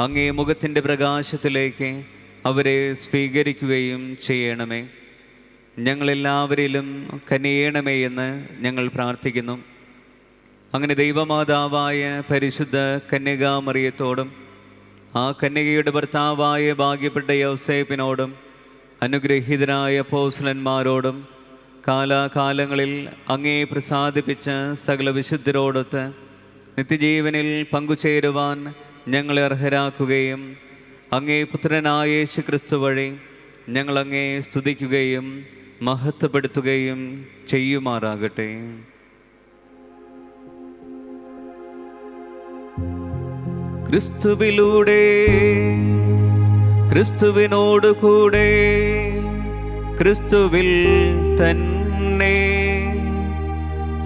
അങ്ങേ മുഖത്തിൻ്റെ പ്രകാശത്തിലേക്ക് അവരെ സ്വീകരിക്കുകയും ചെയ്യണമേ. ഞങ്ങളെല്ലാവരിലും കനിയണമേ എന്ന് ഞങ്ങൾ പ്രാർത്ഥിക്കുന്നു. അങ്ങനെ ദൈവമാതാവായ പരിശുദ്ധ കന്യകാമറിയത്തോടും ആ കന്യകയുടെ ഭർത്താവായ ഭാഗ്യപ്പെട്ട യൗസേപ്പിനോടും അനുഗ്രഹീതരായ അപ്പോസ്തലന്മാരോടും കാലാകാലങ്ങളിൽ അങ്ങേ പ്രസാദിപ്പിച്ച സകല വിശുദ്ധരോടൊത്ത് നിത്യജീവനിൽ പങ്കുചേരുവാൻ ഞങ്ങളെ അർഹരാക്കുകയും അങ്ങേ പുത്രനായ യേശുക്രിസ്തു വഴി ഞങ്ങൾ അങ്ങേ സ്തുതിക്കുകയും മഹത്വപ്പെടുത്തുകയും ചെയ്യുമാറാകട്ടെ. ക്രിസ്തുവിലൂടെ, ക്രിസ്തുവിനോട് കൂടെ, ക്രിസ്തുവിൽ തന്നെ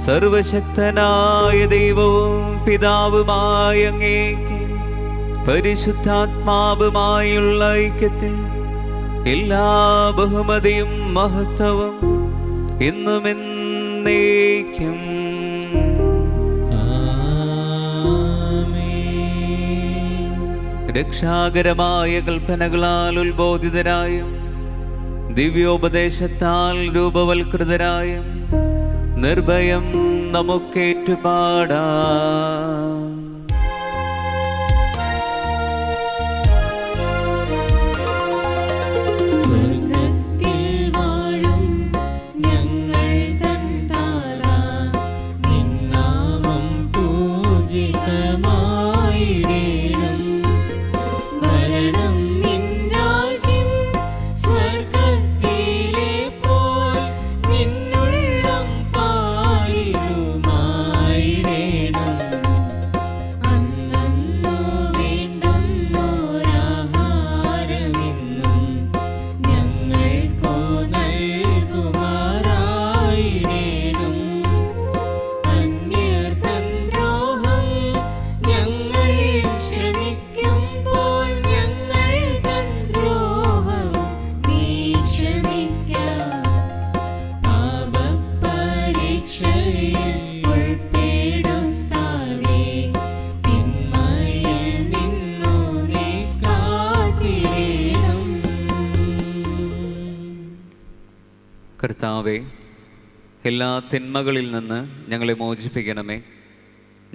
സർവശക്തനായ ദൈവവും പിതാവുമായ അങ്ങേക്ക് പരിശുദ്ധാത്മാവുമായുള്ള ഐക്യത്തിൽ എല്ലാ ബഹുമതിയും മഹത്വവും എന്നും എന്നേക്കും. രക്ഷാകരമായ കൽപ്പനകളാൽ ഉത്ബോധിതരായും ദിവ്യോപദേശത്താൽ രൂപവൽകൃതരായും നിർഭയം നമുക്കേറ്റുപാടാം. സ്വർഗ്ഗത്തിൽ വാഴും കർത്താവേ, എല്ലാ തിന്മകളിൽ നിന്ന് ഞങ്ങളെ മോചിപ്പിക്കണമേ.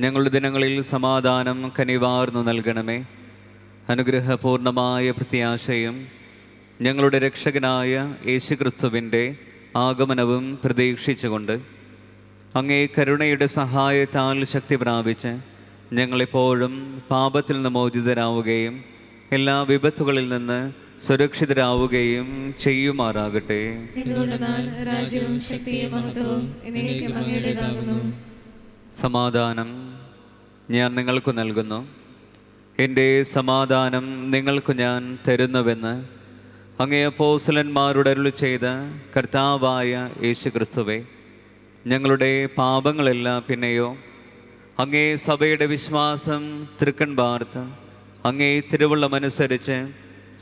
ഞങ്ങളുടെ ദിനങ്ങളിൽ സമാധാനം കനിവാർന്നു നൽകണമേ. അനുഗ്രഹപൂർണമായ പ്രത്യാശയും ഞങ്ങളുടെ രക്ഷകനായ യേശുക്രിസ്തുവിൻ്റെ ആഗമനവും പ്രതീക്ഷിച്ചുകൊണ്ട് അങ്ങേ കരുണയുടെ സഹായത്താൽ ശക്തി പ്രാപിച്ച് ഞങ്ങളെപ്പോഴും പാപത്തിൽ നിന്ന് മോചിതരാവുകയും എല്ലാ വിപത്തുകളിൽ നിന്ന് സുരക്ഷിതരാവുകയും ചെയ്യുമാറാകട്ടെ. രാജ്യവും ശക്തിയും മഹത്വവും എന്നേക്കും അങ്ങയുടേതാകുന്നു. സമാധാനം ഞാൻ നിങ്ങൾക്ക് നൽകുന്നു, എൻ്റെ സമാധാനം നിങ്ങൾക്ക് ഞാൻ തരുന്നുവെന്ന് അങ്ങേ അപ്പോസ്തലന്മാരോട് അരുളി ചെയ്ത കർത്താവായ യേശുക്രിസ്തുവേ, ഞങ്ങളുടെ പാപങ്ങളെല്ലാം പിന്നെയോ അങ്ങേ സഭയുടെ വിശ്വാസം തൃക്കൺ പാർത്ത് അങ്ങേ തിരുവുള്ളമനുസരിച്ച്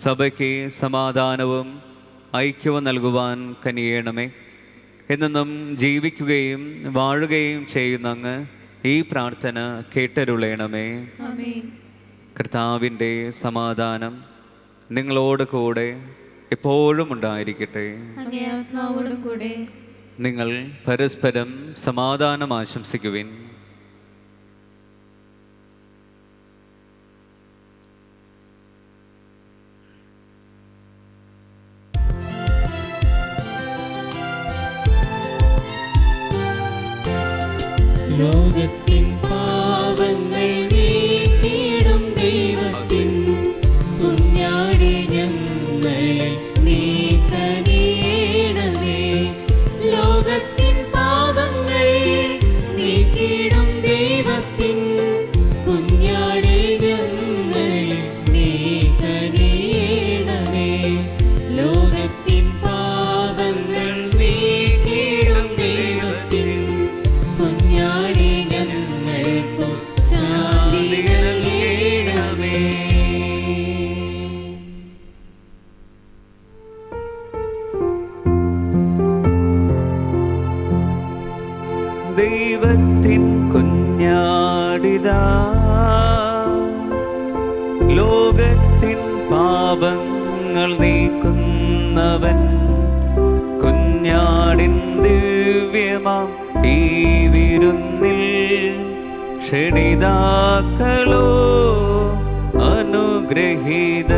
സഭയ്ക്ക് സമാധാനവും ഐക്യവും നൽകുവാൻ കനിയണമേ. എന്നും ജീവിക്കുകയും വാഴുകയും ചെയ്യുന്ന അങ്ങ് ഈ പ്രാർത്ഥന കേട്ടരുളയണമേ. കർത്താവിൻ്റെ സമാധാനം നിങ്ങളോട് കൂടെ എപ്പോഴും ഉണ്ടായിരിക്കട്ടെ. നിങ്ങൾ പരസ്പരം സമാധാനം ആശംസിക്കുവിൻ. ലോകത്തിൻ പാപങ്ങൾ നീക്കിയിടും ദൈവത്തിൻ കുഞ്ഞാടി ഞങ്ങളെ നീ കനിയണമേ. ലോകത്തിൻ പാപങ്ങൾ നീക്കിയിടും ദൈവത്തിൻ കുഞ്ഞാടി ഞങ്ങളെ നീ കനിയണമേ. ലോകത്തിൻ പാപങ്ങൾ നീക്കിയിടും ദൈവത്തിൻ കുഞ്ഞാടി ഞങ്ങൾക്കു ശാന്തി നൽകണമേ. ദൈവത്തിൻ കുഞ്ഞാടിതാ, ലോകത്തിൻ പാപങ്ങൾ നീക്കുന്നവൻ. കുഞ്ഞാടിൻ ദിവ്യമാം ഈ വിരുന്നിൽ ക്ഷണിതാക്കളോ അനുഗ്രഹീത.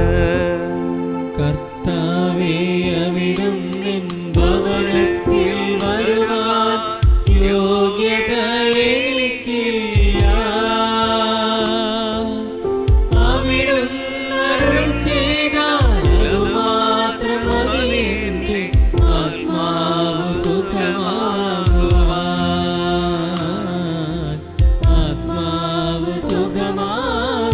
കർത്താവേ, അവിടുന്നിൻ ഭവനത്തിൽ വരുവാൻ യോഗ്യത എനിക്കില്ല. അവിടുന്ന് അരുൾ ചെയ്താൽ അതുമാത്രം മതി എൻ്റെ ആത്മാവ് സുഖമാകുവാൻ, ആത്മാവ് സുഖമാകുവാൻ.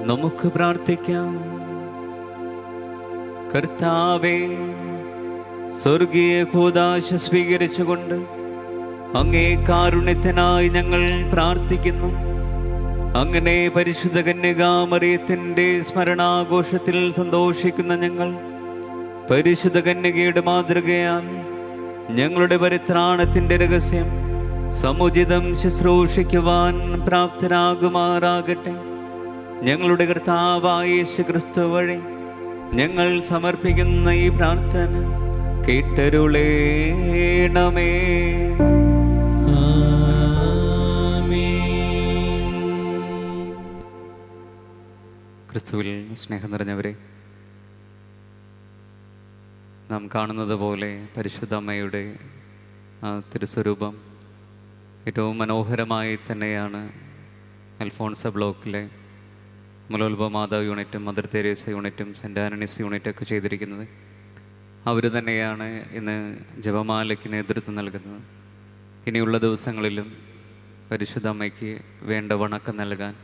നമുക്ക് പ്രാർത്ഥിക്കാം. കർത്താവേ, സ്വർഗീയ കൂദാശ സ്വീകരിച്ചുകൊണ്ട് അങ്ങേ കാരുണ്യത്തിനായി ഞങ്ങൾ പ്രാർത്ഥിക്കുന്നു. അങ്ങനെ പരിശുദ്ധ കന്യകാമറിയത്തിൻ്റെ സ്മരണാഘോഷത്തിൽ സന്തോഷിക്കുന്ന ഞങ്ങൾ പരിശുദ്ധ കന്യകയുടെ മാതൃകയാൽ ഞങ്ങളുടെ പരിത്രാണത്തിൻ്റെ രഹസ്യം സമുചിതം ശുശ്രൂഷിക്കുവാൻ പ്രാപ്തരാകുമാറാകട്ടെ. ഞങ്ങളുടെ കർത്താവായ യേശു ക്രിസ്തു വഴി ഞങ്ങൾ സമർപ്പിക്കുന്ന ഈ പ്രാർത്ഥന കേട്ടരുളേണമേ. ക്രിസ്തുവിൽ സ്നേഹം നിറഞ്ഞവരെ, നാം കാണുന്നത് പോലെ പരിശുദ്ധ അമ്മയുടെ തിരുസ്വരൂപം ഏറ്റവും മനോഹരമായി തന്നെയാണ് അൽഫോൺസ ബ്ലോക്കിലെ അമലോത്ഭവ മാതാവ് യൂണിറ്റും മദർ തെരേസ യൂണിറ്റും സെൻറ്റ് ആൻ്റണീസ് യൂണിറ്റൊക്കെ ചെയ്തിരിക്കുന്നത്. അവർ തന്നെയാണ് ഇന്ന് ജപമാലയ്ക്ക് നേതൃത്വം നൽകുന്നത്. ഇനിയുള്ള ദിവസങ്ങളിലും പരിശുദ്ധ അമ്മയ്ക്ക് വേണ്ട വണക്കം നൽകാൻ,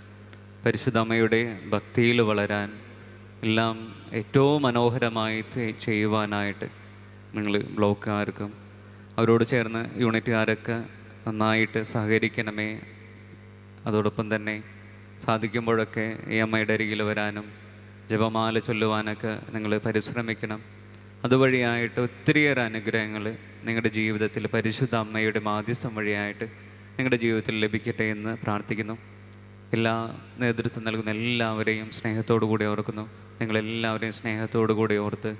പരിശുദ്ധ അമ്മയുടെ ഭക്തിയിൽ വളരാൻ എല്ലാം ഏറ്റവും മനോഹരമായി ചെയ്യുവാനായിട്ട് നിങ്ങൾ ബ്ലോക്കുകാർക്കും അവരോട് ചേർന്ന് യൂണിറ്റുകാരൊക്കെ നന്നായിട്ട് സഹകരിക്കണമേ. അതോടൊപ്പം തന്നെ സാധിക്കുമ്പോഴൊക്കെ ഈ അമ്മയുടെ അരികിൽ വരാനും ജപമാല ചൊല്ലുവാനൊക്കെ നിങ്ങൾ പരിശ്രമിക്കണം. അതുവഴിയായിട്ട് ഒത്തിരിയേറെ അനുഗ്രഹങ്ങൾ നിങ്ങളുടെ ജീവിതത്തിൽ പരിശുദ്ധ അമ്മയുടെ മാധ്യസ്ഥം വഴിയായിട്ട് നിങ്ങളുടെ ജീവിതത്തിൽ ലഭിക്കട്ടെ എന്ന് പ്രാർത്ഥിക്കുന്നു. എല്ലാ നേതൃത്വം നൽകുന്ന എല്ലാവരെയും സ്നേഹത്തോടു കൂടി ഓർക്കുന്നു. നിങ്ങളെല്ലാവരെയും സ്നേഹത്തോടു കൂടി ഓർത്ത്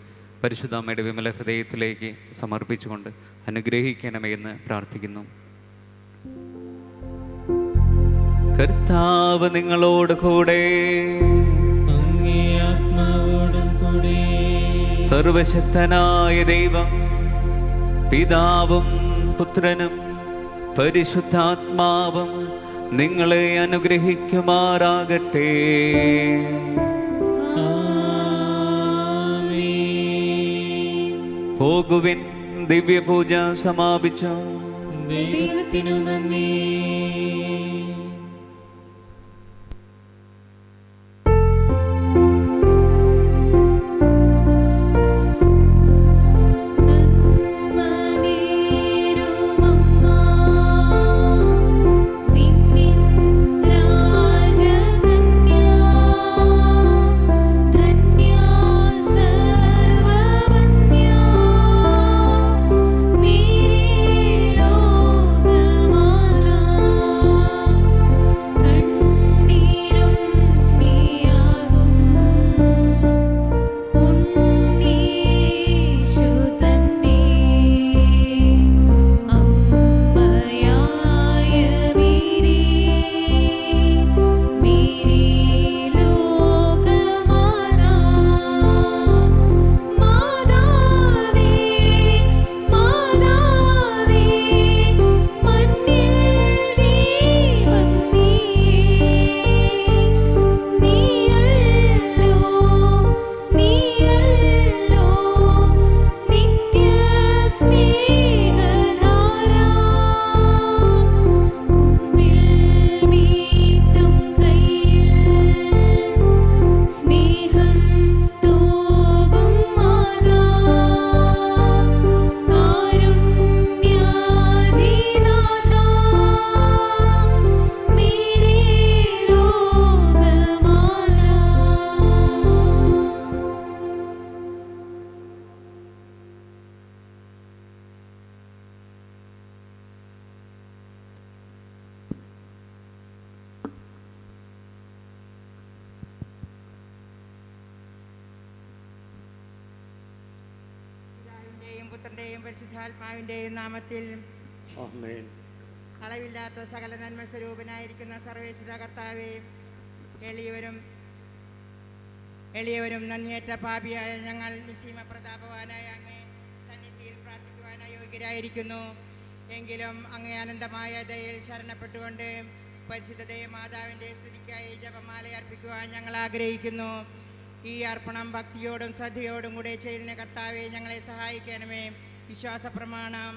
പരിശുദ്ധ അമ്മയുടെ വിമല ഹൃദയത്തിലേക്ക് സമർപ്പിച്ചുകൊണ്ട് അനുഗ്രഹിക്കണമേ എന്ന് പ്രാർത്ഥിക്കുന്നു. കർത്താവ് നിങ്ങളോട് കൂടെ, അങ്ങേ ആത്മാവോടും കൂടെ. സർവശക്തനായ ദൈവം പിതാവും പുത്രനും പരിശുദ്ധാത്മാവും നിങ്ങളെ അനുഗ്രഹിക്കുമാറാകട്ടെ. പോകുവിൻ, ദിവ്യപൂജ സമാപിച്ചു. ദൈവത്തിനു നന്ദി. പുത്രന്റെയും പരിശുദ്ധാത്മാവിന്റെയും നാമത്തിൽ ആമേൻ. അളവില്ലാത്ത സകല നന്മ സ്വരൂപനായിരിക്കുന്ന സർവേശ്വര കർത്താവേ, എളിയവരും നന്ദിയേറ്റ പാപിയായ ഞങ്ങൾ നിസ്സീമ പ്രതാപവാനായ അങ്ങേ സന്നിധിയിൽ പ്രാർത്ഥിക്കുവാനായി യോഗ്യരായിരിക്കുന്നു. എങ്കിലും അങ്ങേ അനന്തമായ ദയയിൽ ശരണപ്പെട്ടുകൊണ്ട് പരിശുദ്ധ മാതാവിൻ്റെ സ്തുതിക്കായി ജപമാല അർപ്പിക്കുവാൻ ഞങ്ങൾ ആഗ്രഹിക്കുന്നു. ഈ അർപ്പണം ഭക്തിയോടും ശ്രദ്ധയോടും കൂടെ ചെയ്തതിന് കർത്താവെ ഞങ്ങളെ സഹായിക്കണമേ. വിശ്വാസ പ്രമാണം.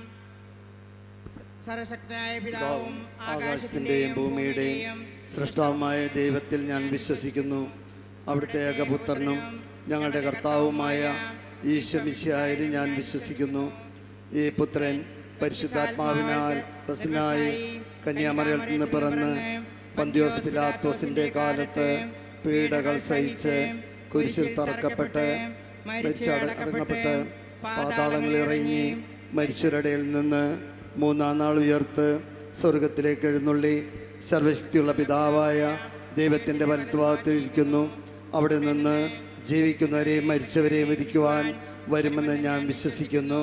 സർവശക്തനായ പിതാവും ആകാശത്തിന്റെയും ഭൂമിയുടെയും സൃഷ്ടാവുമായ ദൈവത്തിൽ ഞാൻ വിശ്വസിക്കുന്നു. അവിടുത്തെ ഏകപുത്രനും ഞങ്ങളുടെ കർത്താവുമായ ഈശോ മിശിഹായിൽ ഞാൻ വിശ്വസിക്കുന്നു. ഈ പുത്രൻ പരിശുദ്ധാത്മാവിനാൽ പ്രസന്നായി കന്യാമറിയത്തിൽ നിന്ന് പിറന്ന് പന്തിയോസ് പിലാത്തോസിന്റെ കാലത്ത് പീഡകൾ സഹിച്ച് കുരിശിൽ തറക്കപ്പെട്ട് മരിച്ചടക്കപ്പെട്ട് പാതാളങ്ങളിൽ ഇറങ്ങി മരിച്ചവരുടെ നിന്ന് മൂന്നാം നാൾ ഉയർത്ത് സ്വർഗത്തിലേക്ക് എഴുന്നള്ളി സർവശക്തിയുള്ള പിതാവായ ദൈവത്തിൻ്റെ വലത്തുഭാഗത്തിരിക്കുന്നു. അവിടെ നിന്ന് ജീവിക്കുന്നവരെയും മരിച്ചവരെയും വിധിക്കുവാൻ വരുമെന്ന് ഞാൻ വിശ്വസിക്കുന്നു.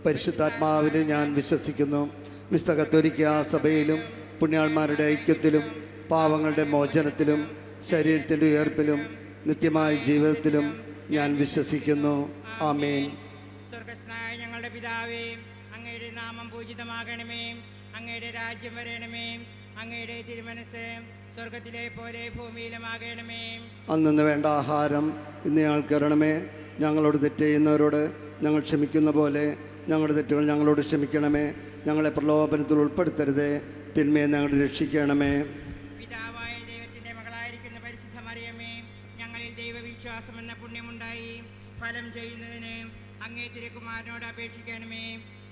പരിശുദ്ധാത്മാവിൽ ഞാൻ വിശ്വസിക്കുന്നു. വിശുദ്ധ കത്തോലിക്കാ സഭയിലും പുണ്യാളന്മാരുടെ ഐക്യത്തിലും പാവങ്ങളുടെ മോചനത്തിലും ശരീരത്തിൻ്റെ ഉയർപ്പിലും നിത്യമായ ജീവിതത്തിലും ഞാൻ വിശ്വസിക്കുന്നു. ആമേൻ. സ്വർഗസ്ഥനായ ഞങ്ങളുടെ പിതാവേ, അങ്ങയുടെ നാമം പൂജിതമാകണമേ. അങ്ങയുടെ രാജ്യം വരണമേ. അങ്ങയുടെ തിരുമനസ് സ്വർഗത്തിലെ പോലെ ഭൂമിയിലുമാകണമേ. അന്നു വേണ്ട ആഹാരം ഇന്ന് ഞങ്ങൾക്ക് തരണമേ. ഞങ്ങളോട് തെറ്റ് ചെയ്യുന്നവരോട് ഞങ്ങൾ ക്ഷമിക്കുന്ന പോലെ ഞങ്ങളുടെ തെറ്റുകൾ ഞങ്ങളോട് ക്ഷമിക്കണമേ. ഞങ്ങളെ പ്രലോഭനത്തിൽ ഉൾപ്പെടുത്തരുതേ, തിന്മയെ ഞങ്ങളെ രക്ഷിക്കണമേ. പിതാവായ ദൈവത്തിന്റെ മകളായിരിക്കുന്ന പരിശുദ്ധ മറിയമേ, ഞങ്ങളിൽ ദൈവവിശ്വാസം എന്ന പുണ്യമുണ്ടായി ഫലം ചെയ്യുന്നതിന് അങ്ങേ തിരുക്കുമാരനോട് അപേക്ഷിക്കണമേ.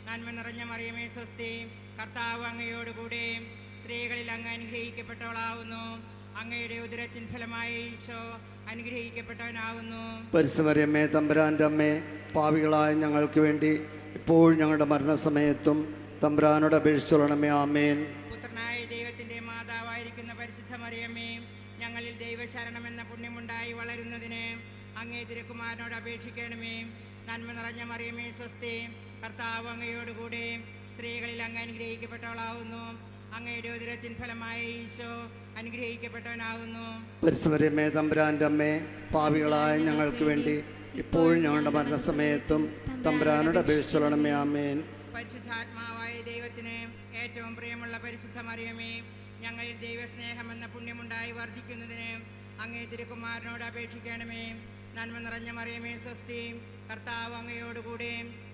നന്മ നിറഞ്ഞ മറിയമേ സ്വസ്തി, കർത്താവ് അങ്ങയോടുകൂടെ സ്ത്രീകളിൽ അങ്ങ് അനുഗ്രഹിക്കപ്പെട്ടവളാവുന്നു. അങ്ങയുടെ ഉദരത്തിൻ ഫലമായ ഈശോ അനുഗ്രഹിക്കപ്പെട്ടവനാകുന്നു. പരിശുദ്ധ മറിയമേ, തമ്പുരാൻ്റെ അമ്മേ, പാപികളായ ഞങ്ങൾക്ക് വേണ്ടി ഇപ്പോഴും ഞങ്ങളുടെ മരണസമയത്തും തമ്പുരാനോട് അപേക്ഷിച്ചോളണമേ. ആമേൻ. പുത്രനായ ദൈവത്തിന്റെ മാതാവായിരിക്കുന്ന പരിശുദ്ധ മറിയമേ, ഞങ്ങളിൽ ദൈവശരണമെന്ന പുണ്യമുണ്ടായി വളരുന്നതിന് അങ്ങേ തിരുക്കുമാരനോട് അപേക്ഷിക്കണമേ. നന്മ നിറഞ്ഞ മറിയമേ സ്വസ്തി, കർത്താവ് അങ്ങയോടുകൂടെ സ്ത്രീകളിൽ അങ്ങ് അനുഗ്രഹിക്കപ്പെട്ടവളാവുന്നു. അങ്ങയുടെ ഉദരത്തിൻ ഫലമായ ഈശോ അനുഗ്രഹിക്കപ്പെട്ടവനാകുന്നു. പരിശുദ്ധ മറിയമേ, തമ്പുരാൻ്റെ അമ്മേ, പാപികളായ ഞങ്ങൾക്ക് വേണ്ടി ഇപ്പോഴും ഞങ്ങളുടെ മരണസമയത്തും തമ്പുരാനോട് അപേക്ഷിച്ചോളണമേ. ആമേൻ. പരിശുദ്ധാത്മാവായ ദൈവത്തിന് ഏറ്റവും പ്രിയമുള്ള പരിശുദ്ധ മറിയമേ, ഞങ്ങളിൽ ദൈവസ്നേഹമെന്ന പുണ്യമുണ്ടായി വർദ്ധിക്കുന്നതിന് അങ്ങേ തിരുക്കുമാരനോട് അപേക്ഷിക്കണമേ. നന്മ നിറഞ്ഞ മറിയമേ സ്വസ്തി, കർത്താവ് അങ്ങയോടുകൂടെ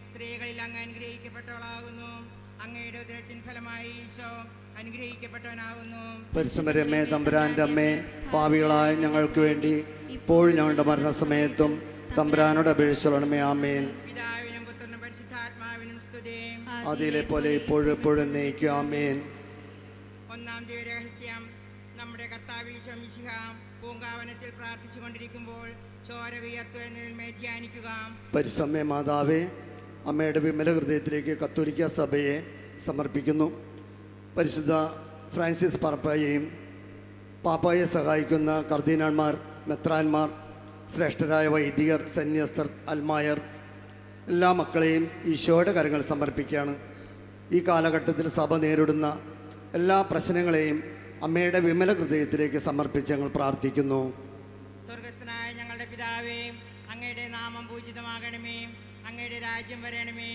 സ്ത്രീകളിൽ അങ്ങ് അനുഗ്രഹിക്കപ്പെട്ടവളാകുന്നു. അങ്ങയുടെ ഉദരത്തിൻ ഫലമായി ഈശോ അനുഗ്രഹിക്കപ്പെട്ടവനാകുന്നു. പരിശുദ്ധ മറിയമേ, തമ്പുരാൻ്റെ അമ്മേ, പാപികളായ ഞങ്ങൾക്ക് വേണ്ടി ഇപ്പോഴും ഞങ്ങളുടെ മരണസമയത്തും തമ്പുരാനോട് അപേക്ഷിച്ചോളണമേ. ആമേൻ. പിതാവിനും പുത്രനും പരിശുദ്ധാത്മാവിനും സ്തുതി. അതിലെ പോലെ ഇപ്പോഴും എപ്പോഴും എന്നേക്കും. ആമേൻ. ഒന്നാം ദിവ്യരഹസ്യം. നമ്മുടെ കർത്താവ് ഈശോ മിശിഹ പൂങ്കാവനത്തിൽ പ്രാർത്ഥിച്ചു കൊണ്ടിരിക്കുമ്പോൾ ചോര വിയർത്തു എന്നതിന്മേൽ ധ്യാനിക്കുക. പരിശുദ്ധ മാതാവേ, അമ്മയുടെ വിമല ഹൃദയത്തിലേക്ക് കത്തോലിക്ക സഭയെ സമർപ്പിക്കുന്നു. പരിശുദ്ധ ഫ്രാൻസിസ് പാപ്പായെയും പാപ്പായെ സഹായിക്കുന്ന കർദിനാൾമാർ, മെത്രാന്മാർ, ശ്രേഷ്ഠരായ വൈദികർ, സന്യസ്തർ, അൽമായർ, എല്ലാ മക്കളെയും ഈശോയുടെ കരങ്ങൾ സമർപ്പിക്കുകയാണ്. ഈ കാലഘട്ടത്തിൽ സഭ നേരിടുന്ന എല്ലാ പ്രശ്നങ്ങളെയും അമ്മയുടെ വിമല ഹൃദയത്തിലേക്ക് സമർപ്പിച്ച് ഞങ്ങൾ പ്രാർത്ഥിക്കുന്നു. സ്വർഗസ്ഥനായ ഞങ്ങളുടെ പിതാവേ, അങ്ങയുടെ നാമം പൂജിതമാകണമേ. അങ്ങയുടെ രാജ്യം വരണമേ.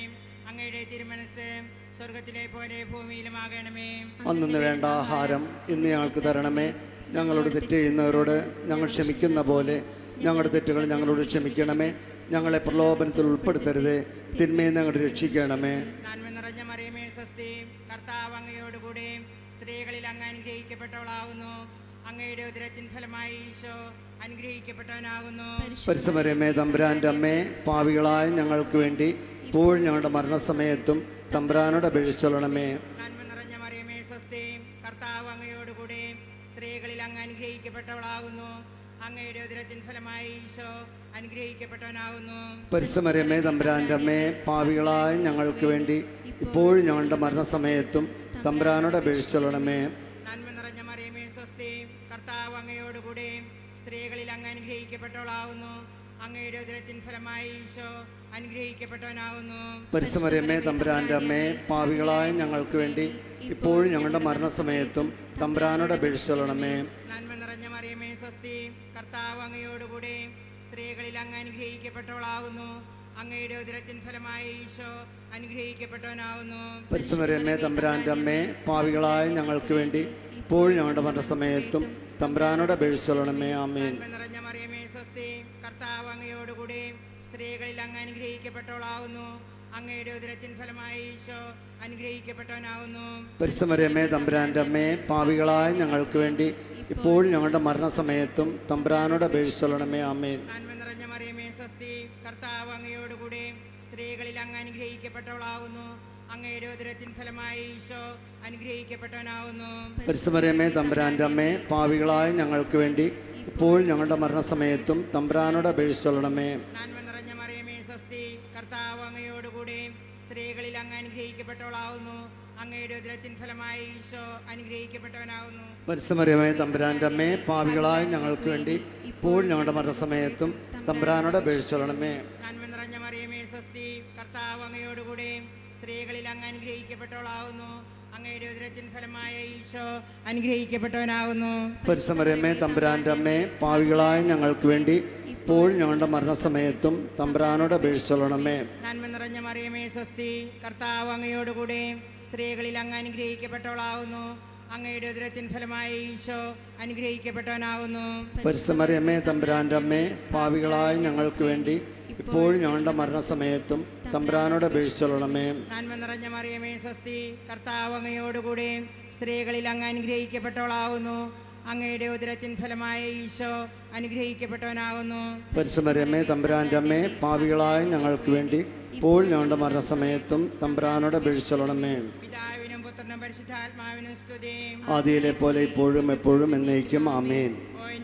അങ്ങയുടെ തിരുമനസ് സ്വർഗത്തിലെ പോലെ ഭൂമിയിലുമാകണമേ. അന്നു വേണ്ട ആഹാരം ഇന്ന് ഞങ്ങൾക്ക് തരണമേ. ഞങ്ങളോട് തെറ്റ് ചെയ്യുന്നവരോട് ഞങ്ങൾ ക്ഷമിക്കുന്ന പോലെ ഞങ്ങളുടെ തെറ്റുകൾ ഞങ്ങളോട് ക്ഷമിക്കണമേ. ഞങ്ങളെ പ്രലോഭനത്തിൽ ഉൾപ്പെടുത്തരുതേ, തിന്മയെ ഞങ്ങളെ രക്ഷിക്കണമേ. നന്മ നിറഞ്ഞ മറിയമേ സ്വസ്തി, കർത്താവ് അങ്ങയോടുകൂടെ സ്ത്രീകളിൽ അങ്ങ് അനുഗ്രഹിക്കപ്പെട്ടവളാകുന്നു. അങ്ങയുടെ ഉദരത്തിൻ ഫലമായി ഈശോ അനുഗ്രഹിക്കപ്പെട്ടവനാകുന്നു. പരിശുദ്ധ മറിയമേ, തമ്പുരാൻ്റെ അമ്മേ, പാപികളായ ഞങ്ങൾക്ക് വേണ്ടി ഇപ്പോഴും ഞങ്ങളുടെ മരണസമയത്തും തമ്പുരാനോട് അപേക്ഷിച്ചോളണമേ. നന്മ നിറഞ്ഞ മറിയമേ സ്വസ്തി, കർത്താവ് അങ്ങയോടുകൂടെ സ്ത്രീകളിൽ അങ്ങ് അനുഗ്രഹിക്കപ്പെട്ടവളാകുന്നു. അങ്ങയുടെ ഉദരത്തിൻ ഫലമായി ഈശോ അനുഗ്രഹിക്കപ്പെട്ടവനാകുന്നു. പരിശുദ്ധ മറിയമേ, തമ്പുരാൻ്റെ അമ്മേ, പാപികളായ ഞങ്ങൾക്ക് വേണ്ടി ഇപ്പോഴും ഞങ്ങളുടെ മരണസമയത്തും തമ്പുരാനോട് അപേക്ഷിച്ചോളണമേ. നന്മ നിറഞ്ഞ മറിയമേ സ്വസ്തി, കർത്താവ് അങ്ങയോടുകൂടെ സ്ത്രീകളിൽ അങ്ങ് അനുഗ്രഹിക്കപ്പെട്ടവളാകുന്നു. അങ്ങയുടെ ഉദരത്തിൻ ഫലമായി ഈശോ അനുഗ്രഹിക്കപ്പെട്ടവനാകുന്നു. പരിശുദ്ധ മറിയമേ, തമ്പുരാൻ്റെ അമ്മേ, പാപികളായ ഞങ്ങൾക്ക് വേണ്ടി ഇപ്പോഴും ഞങ്ങളുടെ മരണസമയത്തും തമ്പുരാനോട് അപേക്ഷിച്ചോളണമേ. നന്മ നിറഞ്ഞ മറിയമേ സ്വസ്തി, കർത്താവ് അങ്ങയോടുകൂടെ സ്ത്രീകളിൽ അങ്ങ് അനുഗ്രഹിക്കപ്പെട്ടവളാകുന്നു. അങ്ങയുടെ ഉദരത്തിൻ ഫലമായി ഈശോ അനുഗ്രഹിക്കപ്പെട്ടവനാകുന്നു. പരിശുദ്ധ മറിയമേ, തമ്പുരാൻ്റെ അമ്മേ, പാപികളായ ഞങ്ങൾക്ക് വേണ്ടി ഇപ്പോഴും ഞങ്ങളുടെ മരണസമയത്തും തമ്പുരാനോട് അപേക്ഷിച്ചോളണമേ. ആമേൻ. നന്മ നിറഞ്ഞ മറിയമേ സ്വസ്തി, കർത്താവ് അങ്ങയോടുകൂടെ സ്ത്രീകളിൽ അങ്ങ് അനുഗ്രഹിക്കപ്പെട്ടവളാകുന്നു. അങ്ങയുടെ ഉദരത്തിൻ ഫലമായി ഈശോ അനുഗ്രഹിക്കപ്പെട്ടവനാകുന്നു. പരിശുദ്ധ മറിയമേ, തമ്പുരാൻ്റെ അമ്മേ, പാപികളായ ഞങ്ങൾക്ക് വേണ്ടി ഇപ്പോൾ ഞങ്ങളുടെ മരണസമയത്തും തമ്പുരാനോട് അപേക്ഷിച്ചോളണമേ. ആമേൻ. നന്മ നിറഞ്ഞ മറിയമേ സ്വസ്തി, കർത്താവ് അങ്ങയോടുകൂടെ സ്ത്രീകളിൽ അങ്ങ് അനുഗ്രഹിക്കപ്പെട്ടവളാകുന്നു. അങ്ങയുടെ ഉദരത്തിൻ ഫലമായി ഈശോ അനുഗ്രഹിക്കപ്പെട്ടവനാകുന്നു. പരിശുദ്ധമറിയമേ തമ്പുരാൻ്റെ അമ്മേ, പാവികളായ ഞങ്ങൾക്ക് വേണ്ടി ഇപ്പോൾ ഞങ്ങളുടെ മരണസമയത്തും തമ്പുരാനോട് അപേക്ഷിച്ചോളണമേ. നന്മ നിറഞ്ഞ മറിയമേ സ്വസ്തി, കർത്താവ് അങ്ങയോടുകൂടെ സ്ത്രീകളിൽ അങ്ങ് അനുഗ്രഹിക്കപ്പെട്ടവളാകുന്നു. അങ്ങയുടെ ഉദരത്തിൻ ഫലമായി ഈശോ അനുഗ്രഹിക്കപ്പെട്ടവനാകുന്നു. പരിശുദ്ധമറിയമേ തമ്പുരാൻ്റെ അമ്മേ, പാവികളായ ഞങ്ങൾക്ക് വേണ്ടി ഇപ്പോൾ ഞങ്ങളുടെ മരണസമയത്തും തമ്പുരാനോട് അപേക്ഷിച്ചോളണമേ. നന്മ നിറഞ്ഞ മറിയമേ സ്വസ്തി, കർത്താവ് അങ്ങയോടുകൂടെ സ്ത്രീകളിൽ അങ്ങ് അനുഗ്രഹിക്കപ്പെട്ടവളാകുന്നു. അങ്ങയുടെ ഉദരത്തിൻ ഫലമായ ഈശോ അനുഗ്രഹിക്കപ്പെട്ടവനാകുന്നു. പരിശുദ്ധമറിയമേ തമ്പുരാൻ്റെ അമ്മേ, പാവികളായ ഞങ്ങൾക്ക് വേണ്ടി ഇപ്പോൾ ഞങ്ങളുടെ മരണസമയത്തും തമ്പുരാനോട് അപേക്ഷിച്ചോളണമേ. നന്മ നിറഞ്ഞ മറിയമേ സ്വസ്തി, കർത്താവ് അങ്ങയോടുകൂടെ സ്ത്രീകളിൽ അങ്ങ് അനുഗ്രഹിക്കപ്പെട്ടവളാകുന്നു. അങ്ങയുടെ ഉദരത്തിൻ ഫലമായ ഈശോ അനുഗ്രഹിക്കപ്പെട്ടവനാകുന്നു. പരിശുദ്ധമറിയമേ തമ്പുരാൻ്റെ അമ്മേ, പാവികളായ ഞങ്ങൾക്ക് വേണ്ടി ഇപ്പോൾ ഞങ്ങളുടെ മരണസമയത്തും തമ്പുരാനോട് അപേക്ഷിച്ചോളണമേ. നന്മ നിറഞ്ഞ മറിയമേ സ്വസ്തി, കർത്താവ് അങ്ങയോടുകൂടെ സ്ത്രീകളിൽ അങ്ങ് അനുഗ്രഹിക്കപ്പെട്ടവളാകുന്നു. അങ്ങയുടെ ഉദരത്തിൻ ഫലമായ ഈശോ അനുഗ്രഹിക്കപ്പെട്ടവനാകുന്നു. പരിശുദ്ധമറിയമേ തമ്പുരാൻ്റെ അമ്മേ, പാവികളായ ഞങ്ങൾക്ക് വേണ്ടി ഇപ്പോൾ ഞങ്ങളുടെ മരണസമയത്തും തമ്പുരാനോട് അപേക്ഷിച്ചോളണമേ. പിതാവിനും പുത്രനും പരിശുദ്ധാത്മാവിനും സ്തുതി. ആദിയിലെ പോലെ ഇപ്പോഴും എപ്പോഴും എന്നേക്കും ആമേൻ.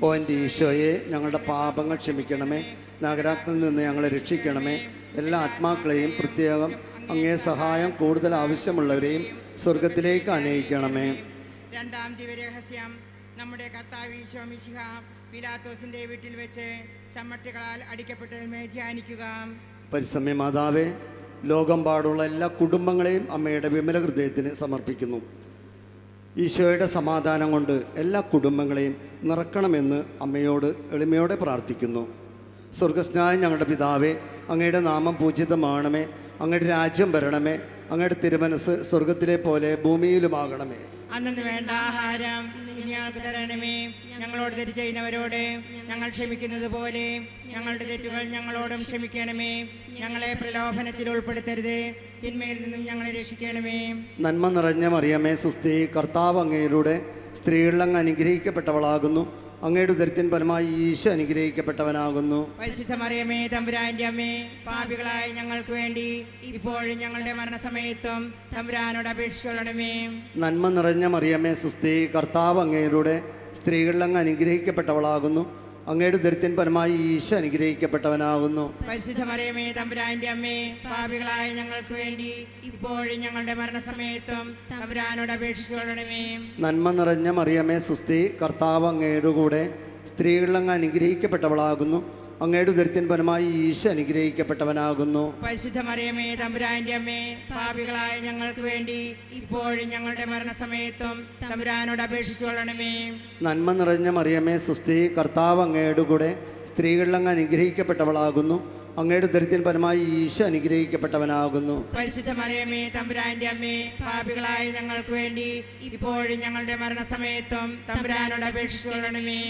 ഓ എൻ്റെ ഈശോയെ, ഞങ്ങളുടെ പാപങ്ങൾ ക്ഷമിക്കണമേ. നരകാഗ്നിയിൽ നിന്ന് ഞങ്ങളെ രക്ഷിക്കണമേ. എല്ലാ ആത്മാക്കളെയും, പ്രത്യേകം അങ്ങേ സഹായം കൂടുതൽ ആവശ്യമുള്ളവരെയും സ്വർഗത്തിലേക്ക് അനയിക്കണമേ. രണ്ടാം ദിവ്യരഹസ്യം. നമ്മുടെ കർത്താവ് ഈശോ മിശിഹ പിലാത്തോസിന്റെ വീട്ടിൽ വെച്ച് ചമ്മട്ടികളാൽ അടിക്കപ്പെട്ടതിന്മേ ധ്യാനിക്കുക. പരിസമ്യ മാതാവേ, ലോകം പാടുള്ള എല്ലാ കുടുംബങ്ങളെയും അമ്മയുടെ വിമല ഹൃദയത്തിന് സമർപ്പിക്കുന്നു. ഈശോയുടെ സമാധാനം കൊണ്ട് എല്ലാ കുടുംബങ്ങളെയും നിറക്കണമെന്ന് അമ്മയോട് എളിമയോടെ പ്രാർത്ഥിക്കുന്നു. സ്വർഗസ്നായ ഞങ്ങളുടെ പിതാവേ, അങ്ങയുടെ നാമം പൂജിതമാണമേ. അങ്ങയുടെ രാജ്യം വരണമേ. അങ്ങയുടെ തിരുമനസ് സ്വർഗത്തിലെ പോലെ ഭൂമിയിലുമാകണമേ. അന്നു വേണ്ട ആഹാരം ഇനി ഞങ്ങൾക്ക് തരണമേ. ഞങ്ങളോട് തെറ്റ് ചെയ്യുന്നവരോട് ഞങ്ങൾ ക്ഷമിക്കുന്നത് പോലെ ഞങ്ങളുടെ തെറ്റുകൾ ഞങ്ങളോടും ക്ഷമിക്കണമേ. ഞങ്ങളെ പ്രലോഭനത്തിൽ ഉൾപ്പെടുത്തരുത്, തിന്മയിൽ നിന്നും ഞങ്ങളെ രക്ഷിക്കണമേ. നന്മ നിറഞ്ഞ മറിയമേ സുസ്തി, കർത്താവ് അങ്ങയിലൂടെ സ്ത്രീകളിൽ അങ്ങ് അനുഗ്രഹിക്കപ്പെട്ടവളാകുന്നു. അങ്ങയുടെ ഉദരത്തിൻ ഫലമായി ഈശോ അനുഗ്രഹിക്കപ്പെട്ടവനാകുന്നു. പരിശുദ്ധ മറിയമേ തമ്പുരാന്റെ അമ്മേ, പാപികളായ ഞങ്ങൾക്ക് വേണ്ടി ഇപ്പോഴും ഞങ്ങളുടെ മരണസമയത്തും തമ്പുരാനോട് അപേക്ഷിച്ചുകൊള്ളണമേ. നന്മ നിറഞ്ഞ മറിയമേ സുസ്തി, കർത്താവ് അങ്ങയിലൂടെ സ്ത്രീകളിൽ അങ്ങ് അനുഗ്രഹിക്കപ്പെട്ടവളാകുന്നു. അങ്ങയുടെ ഉദരത്തിൻ ഫലമായി ഈശോ അനുഗ്രഹിക്കപ്പെട്ടവനാകുന്നു. പരിശുദ്ധ മറിയമേ തമ്പുരാന്റെ അമ്മേ, പാപികളായ ഞങ്ങൾക്ക് വേണ്ടി ഇപ്പോഴും ഞങ്ങളുടെ മരണസമയത്തും തമ്പുരാനോട് അപേക്ഷിച്ചുകൊള്ളണമേ. നന്മ നിറഞ്ഞ മറിയമേ സുസ്തി, കർത്താവ് അങ്ങയുടെ കൂടെ സ്ത്രീകളിൽ അങ്ങ് അനുഗ്രഹിക്കപ്പെട്ടവളാകുന്നു. അങ്ങയുടെ ഉദരത്തിൻ ഫലമായി ഈശോ അനുഗ്രഹിക്കപ്പെട്ടവനാകുന്നു. പരിശുദ്ധ മറിയമേ തമ്പുരാന്റെ അമ്മേ, പാപികളായ ഞങ്ങൾക്ക് വേണ്ടി ഇപ്പോഴും ഞങ്ങളുടെ മരണസമയത്തും തമ്പുരാനോട് അപേക്ഷിച്ചുകൊള്ളണമേ. നന്മ നിറഞ്ഞ മറിയമേ സുസ്തി, കർത്താവ് അങ്ങയുടെ കൂടെ സ്ത്രീകളിൽ അങ്ങ് അനുഗ്രഹിക്കപ്പെട്ടവളാകുന്നു. അങ്ങയുടെ ഉദരത്തിൻ ഫലമായി ഈശോ അനുഗ്രഹിക്കപ്പെട്ടവനാകുന്നു. പരിശുദ്ധ മറിയമേ തമ്പുരാന്റെ അമ്മേ, പാപികളായ ഞങ്ങൾക്ക് വേണ്ടി ഇപ്പോഴും ഞങ്ങളുടെ മരണസമയത്തും തമ്പുരാനോട് അപേക്ഷിച്ചുകൊള്ളണമേ.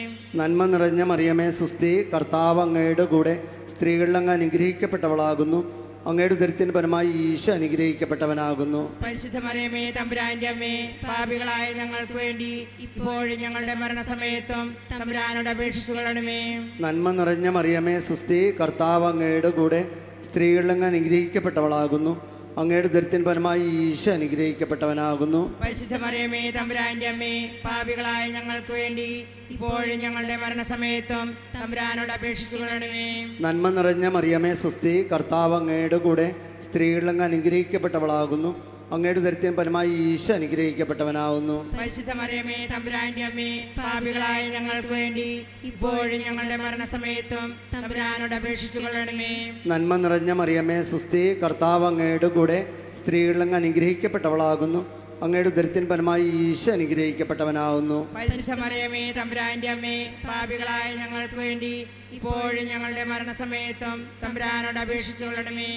നന്മ നിറഞ്ഞ മറിയമേ സുസ്തി, കർത്താവ് അങ്ങയുടെ കൂടെ സ്ത്രീകളിൽ അങ്ങ് അനുഗ്രഹിക്കപ്പെട്ടവളാകുന്നു. അങ്ങയുടെ ഉദരത്തിൻ ഫലമായി ഈശോ അനുഗ്രഹിക്കപ്പെട്ടവനാകുന്നു. പരിശുദ്ധ മറിയമേ തമ്പുരാന്റെ അമ്മേ, പാപികളായ ഞങ്ങൾക്ക് വേണ്ടി ഇപ്പോഴും ഞങ്ങളുടെ മരണസമയത്തും തമ്പുരാനോട് അപേക്ഷിച്ചുകൊള്ളണമേ. നന്മ നിറഞ്ഞ മറിയമേ സുസ്തി, കർത്താവ് അങ്ങയുടെ കൂടെ സ്ത്രീകളിൽ അങ്ങ് അനുഗ്രഹിക്കപ്പെട്ടവളാകുന്നു. അങ്ങയുടെ ഉദരത്തിൻ ഫലമായി ഈശോ അനുഗ്രഹിക്കപ്പെട്ടവനാകുന്നു. പരിശുദ്ധ മറിയമേ തമ്പുരാന്റെ അമ്മേ, പാപികളായ ഞങ്ങൾക്ക് വേണ്ടി ഇപ്പോഴും ഞങ്ങളുടെ മരണസമയത്തും തമ്പുരാനോട് അപേക്ഷിച്ചുകൊള്ളണമേ. നന്മ നിറഞ്ഞ മറിയമേ സുസ്തി, കർത്താവ് അങ്ങയുടെ കൂടെ സ്ത്രീകളിൽ അങ്ങ് അനുഗ്രഹിക്കപ്പെട്ടവളാകുന്നു. അങ്ങയുടെ ഉദരത്തിൻ ഫലമായി ഈശോ അനുഗ്രഹിക്കപ്പെട്ടവനാകുന്നു. പരിശുദ്ധ മറിയമേ തമ്പുരാന്റെ അമ്മേ, പാപികളായ ഞങ്ങൾക്ക് വേണ്ടി ഇപ്പോഴും ഞങ്ങളുടെ മരണസമയത്തും തമ്പുരാനോട് അപേക്ഷിച്ചുകൊള്ളണമേ. നന്മ നിറഞ്ഞ മറിയമേ സുസ്തി, കർത്താവ് അങ്ങയുടെ കൂടെ സ്ത്രീകളിൽ അങ്ങ് അനുഗ്രഹിക്കപ്പെട്ടവളാകുന്നു. അങ്ങയുടെ ഉദരത്തിൻ ഫലമായി ഈശോ അനുഗ്രഹിക്കപ്പെട്ടവനാകുന്നു. പരിശുദ്ധ മറിയമേ തമ്പുരാന്റെ അമ്മേ, പാപികളായ ഞങ്ങൾക്ക് വേണ്ടി ഇപ്പോഴും ഞങ്ങളുടെ മരണസമയത്തും തമ്പുരാനോട് അപേക്ഷിച്ചുകൊള്ളണമേ.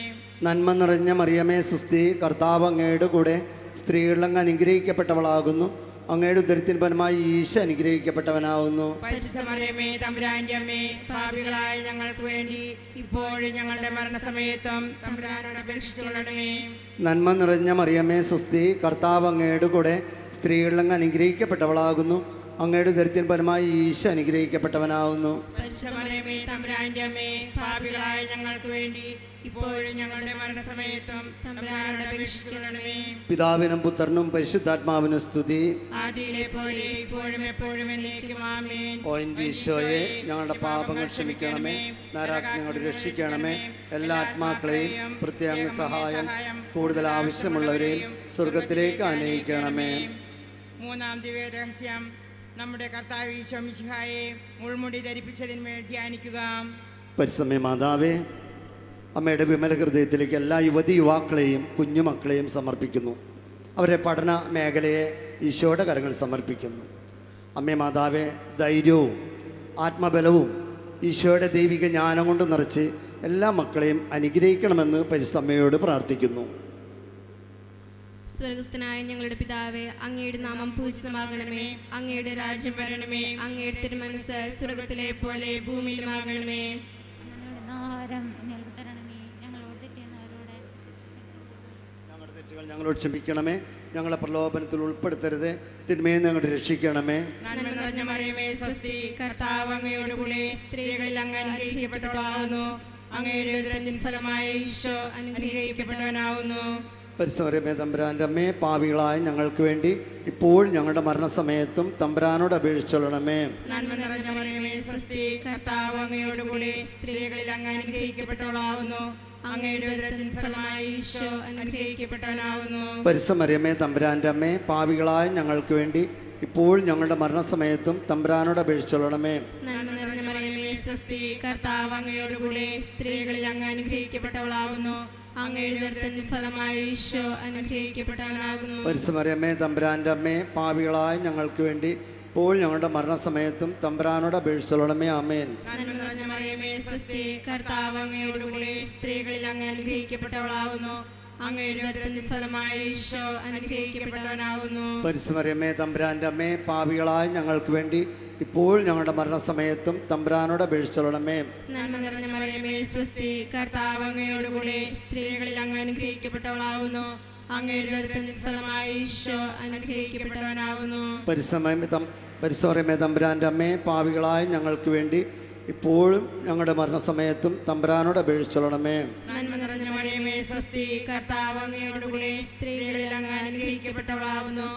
നന്മ നിറഞ്ഞ മറിയമേ സുസ്തി, കർത്താവ് അങ്ങയുടെ കൂടെ സ്ത്രീകളിൽ അങ്ങ് അനുഗ്രഹിക്കപ്പെട്ടവളാകുന്നു. അങ്ങയുടെ ഉദരത്തിൻ ഫലമായി ഈശോ അനുഗ്രഹിക്കപ്പെട്ടവനാകുന്നു. പരിശുദ്ധ മറിയമേ തമ്പുരാന്റെ അമ്മേ, പാപികളായ ഞങ്ങൾക്ക് വേണ്ടി ഇപ്പോഴും ഞങ്ങളുടെ മരണസമയത്തും തമ്പുരാനോട് അപേക്ഷിച്ചുകൊള്ളണമേ. നന്മ നിറഞ്ഞ മറിയമേ സുസ്തി, കർത്താവ് അങ്ങയുടെ കൂടെ സ്ത്രീകളിൽ അങ്ങ് അനുഗ്രഹിക്കപ്പെട്ടവളാകുന്നു. അങ്ങയുടെ ദരിദ്രൻ പരമായി ഈശോ അനുഗ്രഹിക്കപ്പെട്ടവനാവുന്നു. പരിശുദ്ധമറിയമേ തമ്പുരാന്റെ അമ്മേ, പാപികളായ ഞങ്ങൾക്ക് വേണ്ടി ഇപ്പോഴും ഞങ്ങളുടെ മരണസമയത്തും തമ്പുരാനോട് അപേക്ഷിക്കണമേ. പിതാവിനും പുത്രനും പരിശുദ്ധാത്മാവിനും സ്തുതി. ആദിയിലെ പോലെ ഇപ്പോഴും എപ്പോഴും എന്നേക്കും ആമേൻ. ഓ എൻ്റെ ഈശോയെ, ഞങ്ങളുടെ പാപങ്ങൾ ക്ഷമിക്കണമേ, നരകങ്ങളോട് രക്ഷിക്കണമേ. എല്ലാ ആത്മാക്കളെയും പ്രത്യേക സഹായം കൂടുതൽ ആവശ്യമുള്ളവരെയും സ്വർഗത്തിലേക്ക് ആനയിക്കണമേ. മൂന്നാം ദിവ്യരഹസ്യം, നമ്മുടെ കർത്താവ് ഈശോ മിശിഹായെ മുൾമുടി ധരിപ്പിച്ചതിന്മേൽ ധ്യാനിക്കുക. പരിശുദ്ധ മാതാവേ, അമ്മയുടെ വിമല ഹൃദയത്തിലേക്ക് എല്ലാ യുവാക്കളെയും കുഞ്ഞുമക്കളെയും സമർപ്പിക്കുന്നു. അവരുടെ പഠന മേഖലയെ ഈശോയുടെ കരങ്ങൾ സമർപ്പിക്കുന്നു. അമ്മേ മാതാവേ, ധൈര്യവും ആത്മബലവും ഈശോയുടെ ദൈവിക ജ്ഞാനം കൊണ്ട് നിറച്ച് എല്ലാ മക്കളെയും അനുഗ്രഹിക്കണമെന്ന് പരിശുദ്ധ അമ്മയോട് പ്രാർത്ഥിക്കുന്നു. സ്വർഗസ്ഥനായ ഞങ്ങളുടെ പിതാവേ, അങ്ങയുടെ നാമം പൂജിതമാകണമേ. അങ്ങയുടെ രാജ്യം വരണമേ. അങ്ങയുടെ തിരുമനസ്സ് സ്വർഗത്തിലെ പോലെ ഭൂമിയിലുമാകണമേ. ഞങ്ങളുടെ തെറ്റുകൾ ഞങ്ങളോട് ക്ഷമിക്കണമേ. ഞങ്ങളെ പ്രലോഭനത്തിൽ ഉൾപ്പെടുത്തരുത്, തിന്മയെ ഞങ്ങളുടെ രക്ഷിക്കണമേ. നന്മ നിറഞ്ഞ മറിയമേ സ്വസ്തി, കർത്താവ് അങ്ങയോടുകൂടെ സ്ത്രീകളിൽ അങ്ങ് അനുഗ്രഹിക്കപ്പെട്ടവളാകുന്നു. അങ്ങയുടെ ഉദരത്തിൻ ഫലമായ ഈശോ അനുഗ്രഹിക്കപ്പെട്ടവനാകുന്നു. പരിശുദ്ധമറിയമേ തമ്പുരാൻ്റെ അമ്മേ, പാപികളായ ഞങ്ങൾക്ക് വേണ്ടി ഇപ്പോൾ ഞങ്ങളുടെ മരണസമയത്തും തമ്പുരാനോട് അപേക്ഷിച്ചൊള്ളണമേ. നന്മ നിറഞ്ഞ മറിയമേ സ്വസ്തി, കർത്താവ് അങ്ങയോടുകൂടെ സ്ത്രീകളിൽ അങ്ങ് അനുഗ്രഹിക്കപ്പെട്ടവളാകുന്നു. അങ്ങയുടെ ഉദരത്തിൻ ഫലമായ ഈശോ അനുഗ്രഹിക്കപ്പെട്ടവനാകുന്നു. പരിശുദ്ധമറിയമേ തമ്പുരാൻ്റെ അമ്മേ, പാപികളായ ഞങ്ങൾക്ക് വേണ്ടി ഇപ്പോൾ ഞങ്ങളുടെ മരണസമയത്തും തമ്പുരാനോട് അപേക്ഷിച്ചൊള്ളണമേ. നന്മ നിറഞ്ഞ മറിയമേ സ്വസ്തി, കർത്താവ് അങ്ങയോടുകൂടെ സ്ത്രീകളിൽ അങ്ങ് അനുഗ്രഹിക്കപ്പെട്ടവളാകുന്നു. അങ്ങയുടെ ഉദരത്തിൻ ഫലമായ ഈശോ അനുഗ്രഹിക്കപ്പെട്ടവനാകുന്നു. പരിശുദ്ധമറിയമേ തമ്പുരാൻ്റെ അമ്മേ, പാപികളായ ഞങ്ങൾക്ക് വേണ്ടി ഇപ്പോൾ ഞങ്ങളുടെ മരണസമയത്തും തമ്പുരാനോട് അപേക്ഷിച്ചൊള്ളണമേ. ആമേൻ. നന്മ നിറഞ്ഞ മറിയമേ സ്വസ്തി, കർത്താവ് അങ്ങയോടുകൂടെ സ്ത്രീകളിൽ അങ്ങ് അനുഗ്രഹിക്കപ്പെട്ടവളാകുന്നു. അങ്ങയുടെ ഉദരത്തിൻ ഫലമായ ഈശോ അനുഗ്രഹിക്കപ്പെട്ടവനാകുന്നു. പരിശുദ്ധമറിയമേ തമ്പുരാൻ്റെ അമ്മേ, പാപികളായ ഞങ്ങൾക്ക് വേണ്ടി ഇപ്പോൾ ഞങ്ങളുടെ മരണസമയത്തും തമ്പുരാനോട് അപേക്ഷിച്ചൊള്ളണമേ. നന്മ നിറഞ്ഞ മറിയമേ സ്വസ്തി, കർത്താവ് അങ്ങയോടുകൂടെ സ്ത്രീകളിൽ അങ്ങ് അനുഗ്രഹിക്കപ്പെട്ടവളാകുന്നു. അങ്ങയുടെ ഉദരത്തിൻ ഫലമായ ഈശോ അനുഗ്രഹിക്കപ്പെട്ടവനാകുന്നു. പരിശുദ്ധമറിയമേ തമ്പുരാൻ്റെ അമ്മേ, പാപികളായ ഞങ്ങൾക്ക് വേണ്ടി ഇപ്പോഴും ഞങ്ങളുടെ മരണസമയത്തും തമ്പുരാനോട് അപേക്ഷിച്ചൊള്ളണമേ. നന്മ നിറഞ്ഞ മറിയമേ സ്വസ്തി, കർത്താവ് അങ്ങയോടുകൂടെ സ്ത്രീകളിൽ അങ്ങ് അനുഗ്രഹിക്കപ്പെട്ടവളാകുന്നു.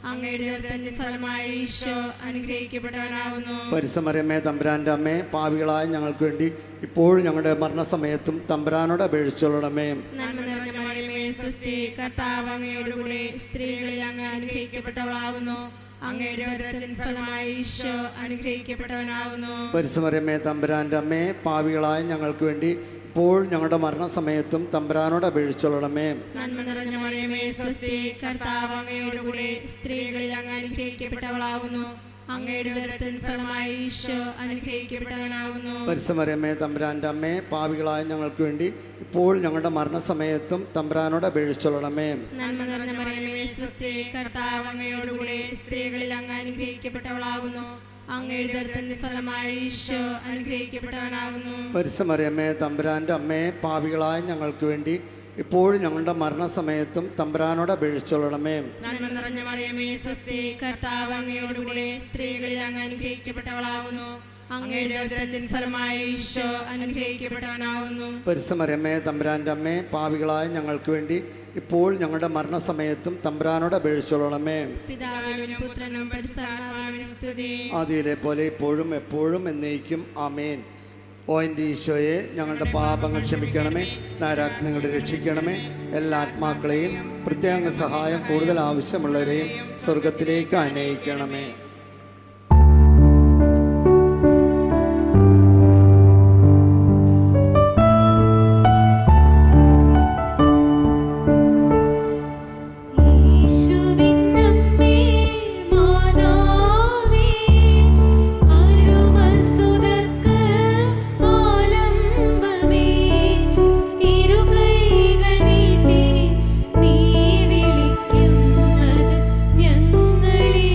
അങ്ങയുടെ ഉദരത്തിൻ ഫലമായ ഈശോ അനുഗ്രഹിക്കപ്പെട്ടവനാകുന്നു. പരിശുദ്ധമറിയമേ തമ്പുരാൻ്റെ അമ്മേ, പാപികളായ ഞങ്ങൾക്ക് വേണ്ടി ഇപ്പോഴും ഞങ്ങളുടെ മരണസമയത്തും തമ്പുരാനോട് അപേക്ഷിച്ചൊള്ളണമേ. നന്മ നിറഞ്ഞ മറിയമേ സ്വസ്തി, കർത്താവ് അങ്ങയോടുകൂടെ സ്ത്രീകളിൽ അങ്ങ് അനുഗ്രഹിക്കപ്പെട്ടവളാകുന്നു. അങ്ങയുടെ ഉദരത്തിൻ ഫലമായ ഈശോ അനുഗ്രഹിക്കപ്പെട്ടവനാകുന്നു. പരിശുദ്ധമറിയമേ തമ്പുരാൻ്റെ അമ്മേ, പാപികളായ ഞങ്ങൾക്ക് വേണ്ടി ഇപ്പോൾ ഞങ്ങളുടെ മരണസമയത്തും തമ്പുരാനോട് അപേക്ഷിച്ചൊള്ളണമേ. നന്മ നിറഞ്ഞ മറിയമേ സ്വസ്തി, കർത്താവ് അങ്ങയോടുകൂടെ സ്ത്രീകളിൽ അങ്ങ് അനുഗ്രഹിക്കപ്പെട്ടവളാകുന്നു. അങ്ങയുടെ ഉദരത്തിൻ ഫലമായ ഈശോ അനുഗ്രഹിക്കപ്പെട്ടവനാകുന്നു. പരിശുദ്ധമറിയമേ തമ്പുരാൻ്റെ അമ്മേ, പാപികളായ ഞങ്ങൾക്ക് വേണ്ടി ഇപ്പോൾ ഞങ്ങളുടെ മരണസമയത്തും തമ്പുരാനോട് അപേക്ഷിച്ചൊള്ളണമേ. നന്മ നിറഞ്ഞ മറിയമേ സ്വസ്തി, കർത്താവ് അങ്ങയോടുകൂടെ സ്ത്രീകളിൽ അങ്ങ് അനുഗ്രഹിക്കപ്പെട്ടവളാകുന്നു. അങ്ങയുടെ ഉദരത്തിൻ ഫലമായ ഈശോ അനുഗ്രഹിക്കപ്പെട്ടവനാകുന്നു. പരിശുദ്ധമറിയമേ തമ്പുരാൻ്റെ അമ്മേ, പാപികളായ ഞങ്ങൾക്ക് വേണ്ടി ഇപ്പോൾ ഞങ്ങളുടെ മരണസമയത്തും തമ്പുരാനോട് അപേക്ഷിച്ചൊള്ളണമേ. നന്മ നിറഞ്ഞ മറിയമേ സ്വസ്തി, കർത്താവ് അങ്ങയോടുകൂടെ സ്ത്രീകളിൽ അങ്ങ് അനുഗ്രഹിക്കപ്പെട്ടവളാകുന്നു. അങ്ങയുടെ ഉദരത്തിൻ ഫലമായ ഈശോ അനുഗ്രഹിക്കപ്പെട്ടവനാകുന്നു. പരിശുദ്ധമറിയമേ തമ്പുരാൻ്റെ അമ്മേ, പാപികളായ ഞങ്ങൾക്ക് വേണ്ടി ഇപ്പോൾ ഞങ്ങളുടെ മരണസമയത്തും തമ്പുരാനോട് അപേക്ഷിച്ചൊള്ളണമേ. പിതാവിനും പുത്രനും പരിശുദ്ധാത്മാവിനും സ്തുതി. ആദിയിലെ പോലെ ഇപ്പോഴും എപ്പോഴും എന്നേക്കും ആമേൻ. ഓ എൻ്റെ ഈശോയെ, ഞങ്ങളുടെ പാപങ്ങൾ ക്ഷമിക്കണമേ, നരകങ്ങളോട് രക്ഷിക്കണമേ. എല്ലാ ആത്മാക്കളെയും പ്രത്യേക സഹായം കൂടുതൽ ആവശ്യമുള്ളവരെയും സ്വർഗത്തിലേക്ക് ആനയിക്കണമേ. ഞങ്ങളെ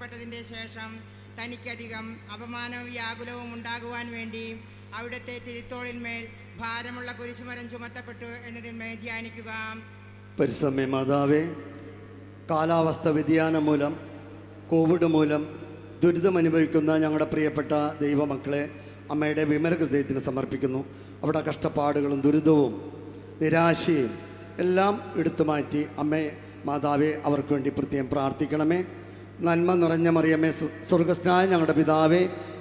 പുറപ്പെട്ടതിൻ്റെ ശേഷം തനിക്കധികം അപമാനവും വ്യാകുലവും ഉണ്ടാകുവാൻ വേണ്ടി അവിടുത്തെ തിരുത്തോളിന്മേൽ ഭാരമുള്ള കുരിശുമരം ചുമത്തപ്പെട്ടു എന്നതിന്മേൽ ധ്യാനിക്കുക. പരിസമ്മേ മാതാവേ, കാലാവസ്ഥ വ്യതിയാനം മൂലം, കോവിഡ് മൂലം ദുരിതമനുഭവിക്കുന്ന ഞങ്ങളുടെ പ്രിയപ്പെട്ട ദൈവമക്കളെ അമ്മയുടെ വിമല ഹൃദയത്തിന് സമർപ്പിക്കുന്നു. അവിടെ കഷ്ടപ്പാടുകളും ദുരിതവും നിരാശയും എല്ലാം എടുത്തു മാറ്റി അമ്മേ മാതാവേ അവർക്ക് വേണ്ടി പ്രത്യേകം പ്രാർത്ഥിക്കണമേ. നന്മ നിറഞ്ഞ മറിയമേ, സ്വർഗസ്നായ ഞങ്ങളുടെ പിതാവേ,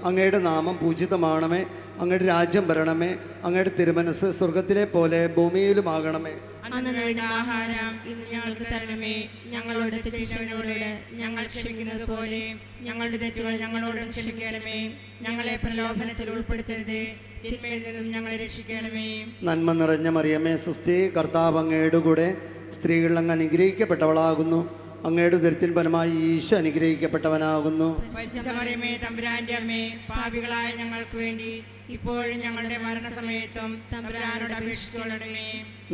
അങ്ങയുടെ നാമം പൂജിതമാണമേ, അങ്ങയുടെ രാജ്യം വരണമേ, അങ്ങയുടെ തിരുമനസ് സ്വർഗത്തിലെ പോലെ ഭൂമിയിലുമാകണമേ. അന്ന് വേണ്ട ആഹാരം ഇന്ന് ഞങ്ങൾക്ക് തരണമേ. ഞങ്ങളോട് തെറ്റ് ചെയ്യുന്നവരോട് ഞങ്ങൾ ക്ഷമിക്കുന്നത് പോലെ ഞങ്ങളുടെ തെറ്റുകൾ ഞങ്ങളോടും ക്ഷമിക്കണമേ. ഞങ്ങളെ പ്രലോഭനത്തിൽ ഉൾപ്പെടുത്തരുത്, തിന്മയിൽ നിന്നും ഞങ്ങളെ രക്ഷിക്കണമേ. നന്മ നിറഞ്ഞ മറിയമേ, സുസ്ഥി, കർത്താവ് അങ്ങയുടെ കൂടെ, സ്ത്രീകൾ അങ്ങ് അനുഗ്രഹിക്കപ്പെട്ടവളാകുന്നു. അങ്ങയുടെ ഉദരത്തിൻ ഫലമായി ഈശോ അനുഗ്രഹിക്കപ്പെട്ടവനാകുന്നു. പരിശുദ്ധ മറിയമേ, തമ്പുരാന്റെ അമ്മേ, പാപികളായ ഞങ്ങൾക്ക് വേണ്ടി ഇപ്പോഴും ഞങ്ങളുടെ മരണസമയത്തും തമ്പുരാനോട് അപേക്ഷിച്ചുകൊള്ളണമേ.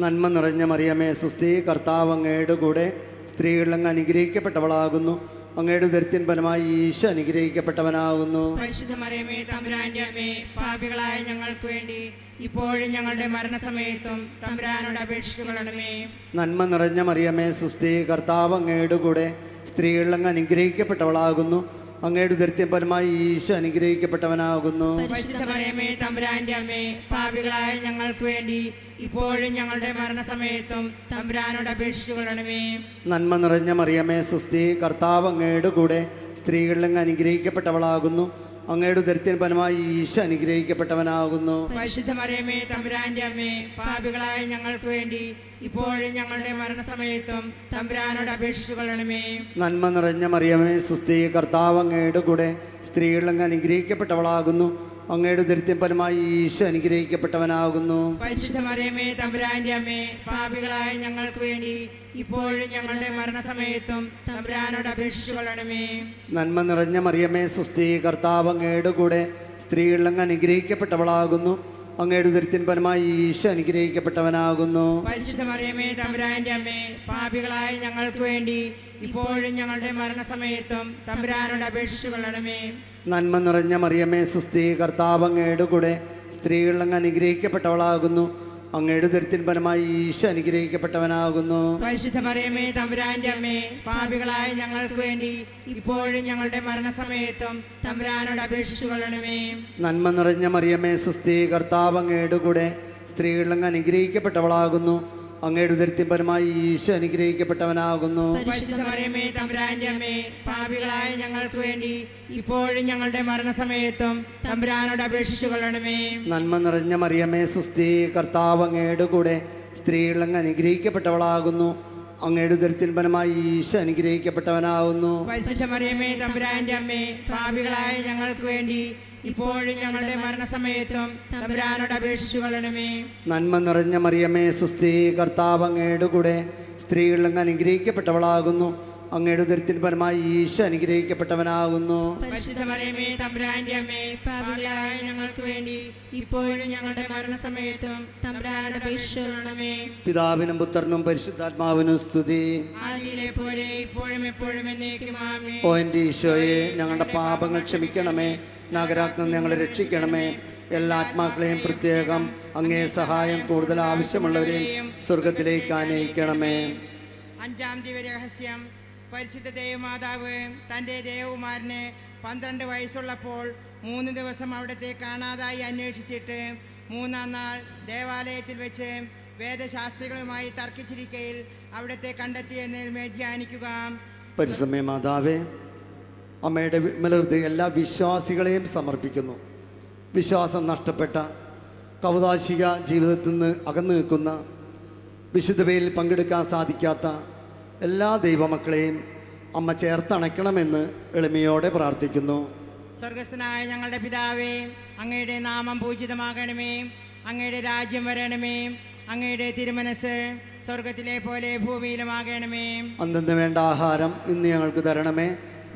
നന്മ നിറഞ്ഞ മറിയമേ, സുസ്ഥി, കർത്താവ് അങ്ങയുടെ കൂടെ, സ്ത്രീകൾ അങ്ങ് അനുഗ്രഹിക്കപ്പെട്ടവളാകുന്നു. അങ്ങയുടെ ഉദരത്തിൻ ഫലമായി ഈശോ അനുഗ്രഹിക്കപ്പെട്ടവനാകുന്നു. പരിശുദ്ധ മറിയമേ, തമ്പുരാന്റെ അമ്മേ, പാപികളായ ഞങ്ങൾക്ക് വേണ്ടി ഇപ്പോഴും ഞങ്ങളുടെ മരണസമയത്തും തമ്പുരാനോട് അപേക്ഷിച്ചുകൊള്ളണമേ. നന്മ നിറഞ്ഞ മറിയമേ, സുസ്ഥി, കർത്താവ് അങ്ങയുടെ കൂടെ, സ്ത്രീകൾ അങ്ങ് അനുഗ്രഹിക്കപ്പെട്ടവളാകുന്നു. അങ്ങയുടെ ഉദരത്തിൻ ഫലമായി ഈശോ അനുഗ്രഹിക്കപ്പെട്ടവനാകുന്നു. പരിശുദ്ധ മറിയമേ, തമ്പുരാന്റെ അമ്മേ, പാപികളായ ഞങ്ങൾക്ക് വേണ്ടി ഇപ്പോഴും ഞങ്ങളുടെ മരണസമയത്തും തമ്പുരാനോട് അപേക്ഷിച്ചുകൊള്ളണമേ. നന്മ നിറഞ്ഞ മറിയമേ, സുസ്ഥി, കർത്താവ് അങ്ങയുടെ കൂടെ, സ്ത്രീകൾ അങ്ങ് അനുഗ്രഹിക്കപ്പെട്ടവളാകുന്നു. അങ്ങയുടെ ഉദരത്തിൻ ഫലമായി ഈശോ അനുഗ്രഹിക്കപ്പെട്ടവനാകുന്നു. പരിശുദ്ധ മറിയമേ, തമ്പുരാന്റെ അമ്മേ, പാപികളായ ഞങ്ങൾക്ക് വേണ്ടി ഇപ്പോഴും ഞങ്ങളുടെ മരണസമയത്തും തമ്പുരാനോട് അപേക്ഷിച്ചുകൊള്ളണമേ. നന്മ നിറഞ്ഞ മറിയമേ, സുസ്ഥി, കർത്താവ് അങ്ങയുടെ കൂടെ, സ്ത്രീകൾ അങ്ങ് അനുഗ്രഹിക്കപ്പെട്ടവളാകുന്നു. അങ്ങയുടെ ഉദരത്തിൻ ഫലമായി ഈശോ അനുഗ്രഹിക്കപ്പെട്ടവനാകുന്നു. പരിശുദ്ധ മറിയമേ, തമ്പുരാന്റെ അമ്മേ, പാപികളായ ഞങ്ങൾക്ക് വേണ്ടി ഇപ്പോഴും ഞങ്ങളുടെ മരണസമയത്തും തമ്പുരാനോട് അപേക്ഷിച്ചുകൊള്ളണമേ. നന്മ നിറഞ്ഞ മറിയമേ, സുസ്ഥി, കർത്താവ് അങ്ങയുടെ കൂടെ, സ്ത്രീകൾ അങ്ങ് അനുഗ്രഹിക്കപ്പെട്ടവളാകുന്നു. അങ്ങയുടെ ഉദരത്തിൻ ഫലമായി ഈശോ അനുഗ്രഹിക്കപ്പെട്ടവനാകുന്നു. പരിശുദ്ധ മറിയമേ, തമ്പുരാന്റെ അമ്മേ, പാപികളായ ഞങ്ങൾക്ക് വേണ്ടി ഇപ്പോഴും ഞങ്ങളുടെ മരണസമയത്തും തമ്പുരാനോട് അപേക്ഷിച്ചുകൊള്ളണമേ. നന്മ നിറഞ്ഞ മറിയമേ, സുസ്ഥി, കർത്താവ് അങ്ങയുടെ കൂടെ, സ്ത്രീകൾ അങ്ങ് അനുഗ്രഹിക്കപ്പെട്ടവളാകുന്നു. അങ്ങയുടെ ഉദരത്തിൻ ഫലമായി ഈശോ അനുഗ്രഹിക്കപ്പെട്ടവനാകുന്നു. പരിശുദ്ധ മറിയമേ, തമ്പുരാന്റെ അമ്മേ, പാപികളായ ഞങ്ങൾക്ക് വേണ്ടി ഇപ്പോഴും ഞങ്ങളുടെ മരണസമയത്തും തമ്പുരാനോട് അപേക്ഷിച്ചുകൊള്ളണമേ. നന്മ നിറഞ്ഞ മറിയമേ, സുസ്ഥി, കർത്താവ് അങ്ങയുടെ കൂടെ, സ്ത്രീകൾ അങ്ങ് അനുഗ്രഹിക്കപ്പെട്ടവളാകുന്നു. അങ്ങയുടെ ഉദരത്തിൻ ഫലമായി ഈശോ അനുഗ്രഹിക്കപ്പെട്ടവനാകുന്നു. പരിശുദ്ധ മറിയമേ, തമ്പുരാന്റെ അമ്മേ, പാപികളായ ഞങ്ങൾക്ക് വേണ്ടി ഇപ്പോഴും ഞങ്ങളുടെ മരണസമയത്തും തമ്പുരാനോട് അപേക്ഷിച്ചുകൊള്ളണമേ. നന്മ നിറഞ്ഞ മറിയമേ, സുസ്ഥി, കർത്താവ് അങ്ങയുടെ കൂടെ, സ്ത്രീകൾ അങ്ങ് അനുഗ്രഹിക്കപ്പെട്ടവളാകുന്നു. അങ്ങയുടെ ഉദരത്തിൻ ഫലമായി ഈശോ അനുഗ്രഹിക്കപ്പെട്ടവനാകുന്നു. പരിശുദ്ധ മറിയമേ, തമ്പുരാന്റെ അമ്മേ, പാപികളായ ഞങ്ങൾക്ക് വേണ്ടി ഇപ്പോഴും ഞങ്ങളുടെ മരണസമയത്തും തമ്പുരാനോട് അപേക്ഷിച്ചുകൊള്ളണമേ. നന്മ നിറഞ്ഞ മറിയമേ, സുസ്ഥി, കർത്താവ് അങ്ങയുടെ കൂടെ, സ്ത്രീകൾ അങ്ങ് അനുഗ്രഹിക്കപ്പെട്ടവളാകുന്നു. അങ്ങയുടെ ഉദരത്തിൻ ഫലമായി ഈശോ അനുഗ്രഹിക്കപ്പെട്ടവനാകുന്നു. പരിശുദ്ധ മറിയമേ, തമ്പുരാന്റെ അമ്മേ, പാപികളായ ഞങ്ങൾക്ക് വേണ്ടി ഇപ്പോഴും ഞങ്ങളുടെ മരണസമയത്തും തമ്പുരാനോട് അപേക്ഷിച്ചുകൊള്ളണമേ. പിതാവിനും പുത്രനും പരിശുദ്ധാത്മാവിനും സ്തുതി. ആദിയിലെ പോലെ ഇപ്പോഴും എപ്പോഴും എന്നേക്കും ആമേൻ. ഓ എൻ്റെ ഈശോയെ, ഞങ്ങളുടെ പാപങ്ങൾ ക്ഷമിക്കണമേ, നഗരാഗ്നി ഞങ്ങളെ രക്ഷിക്കണമേ. എല്ലാ ആത്മാക്കളെയും പ്രത്യേകം അങ്ങേ സഹായം കൂടുതൽ ആവശ്യമുള്ളവരെയും സ്വർഗത്തിലേക്ക് ആനയിക്കണമേ. അഞ്ചാം ദിവ്യരഹസ്യം. പരിശുദ്ധ ദേവമാതാവ് തൻ്റെ ദേവകുമാരന് 12 വയസ്സുള്ളപ്പോൾ 3 ദിവസം അവിടത്തെ കാണാതായി അന്വേഷിച്ചിട്ട് 3-ാം നാൾ ദേവാലയത്തിൽ വെച്ച് വേദശാസ്ത്രികളുമായി തർക്കിച്ചിരിക്കയിൽ അവിടത്തെ കണ്ടെത്തിയെന്ന് ധ്യാനിക്കുക. പരിശുദ്ധ മാതാവേ, അമ്മയുടെ വിമലഹൃദയം എല്ലാ വിശ്വാസികളെയും സമർപ്പിക്കുന്നു. വിശ്വാസം നഷ്ടപ്പെട്ട, കൗദാശിക ജീവിതത്തിൽ നിന്ന് അകന്നു നിൽക്കുന്ന, വിശുദ്ധതയിൽ പങ്കെടുക്കാൻ സാധിക്കാത്ത എല്ലാ ദൈവമക്കളെയും അമ്മ ചേർത്തണയ്ക്കണമെന്ന് എളിമയോടെ പ്രാർത്ഥിക്കുന്നു. സ്വർഗസ്ഥനായ ഞങ്ങളുടെ പിതാവേ, അങ്ങയുടെ നാമം പൂജിതമാകണമേ. അങ്ങയുടെ രാജ്യം വരണമേ. അങ്ങയുടെ തിരുമനസ് സ്വർഗത്തിലെ പോലെ ഭൂമിയിലുമാകണമേ. അന്നു വേണ്ട ആഹാരം ഇന്ന് ഞങ്ങൾക്ക് തരണമേ.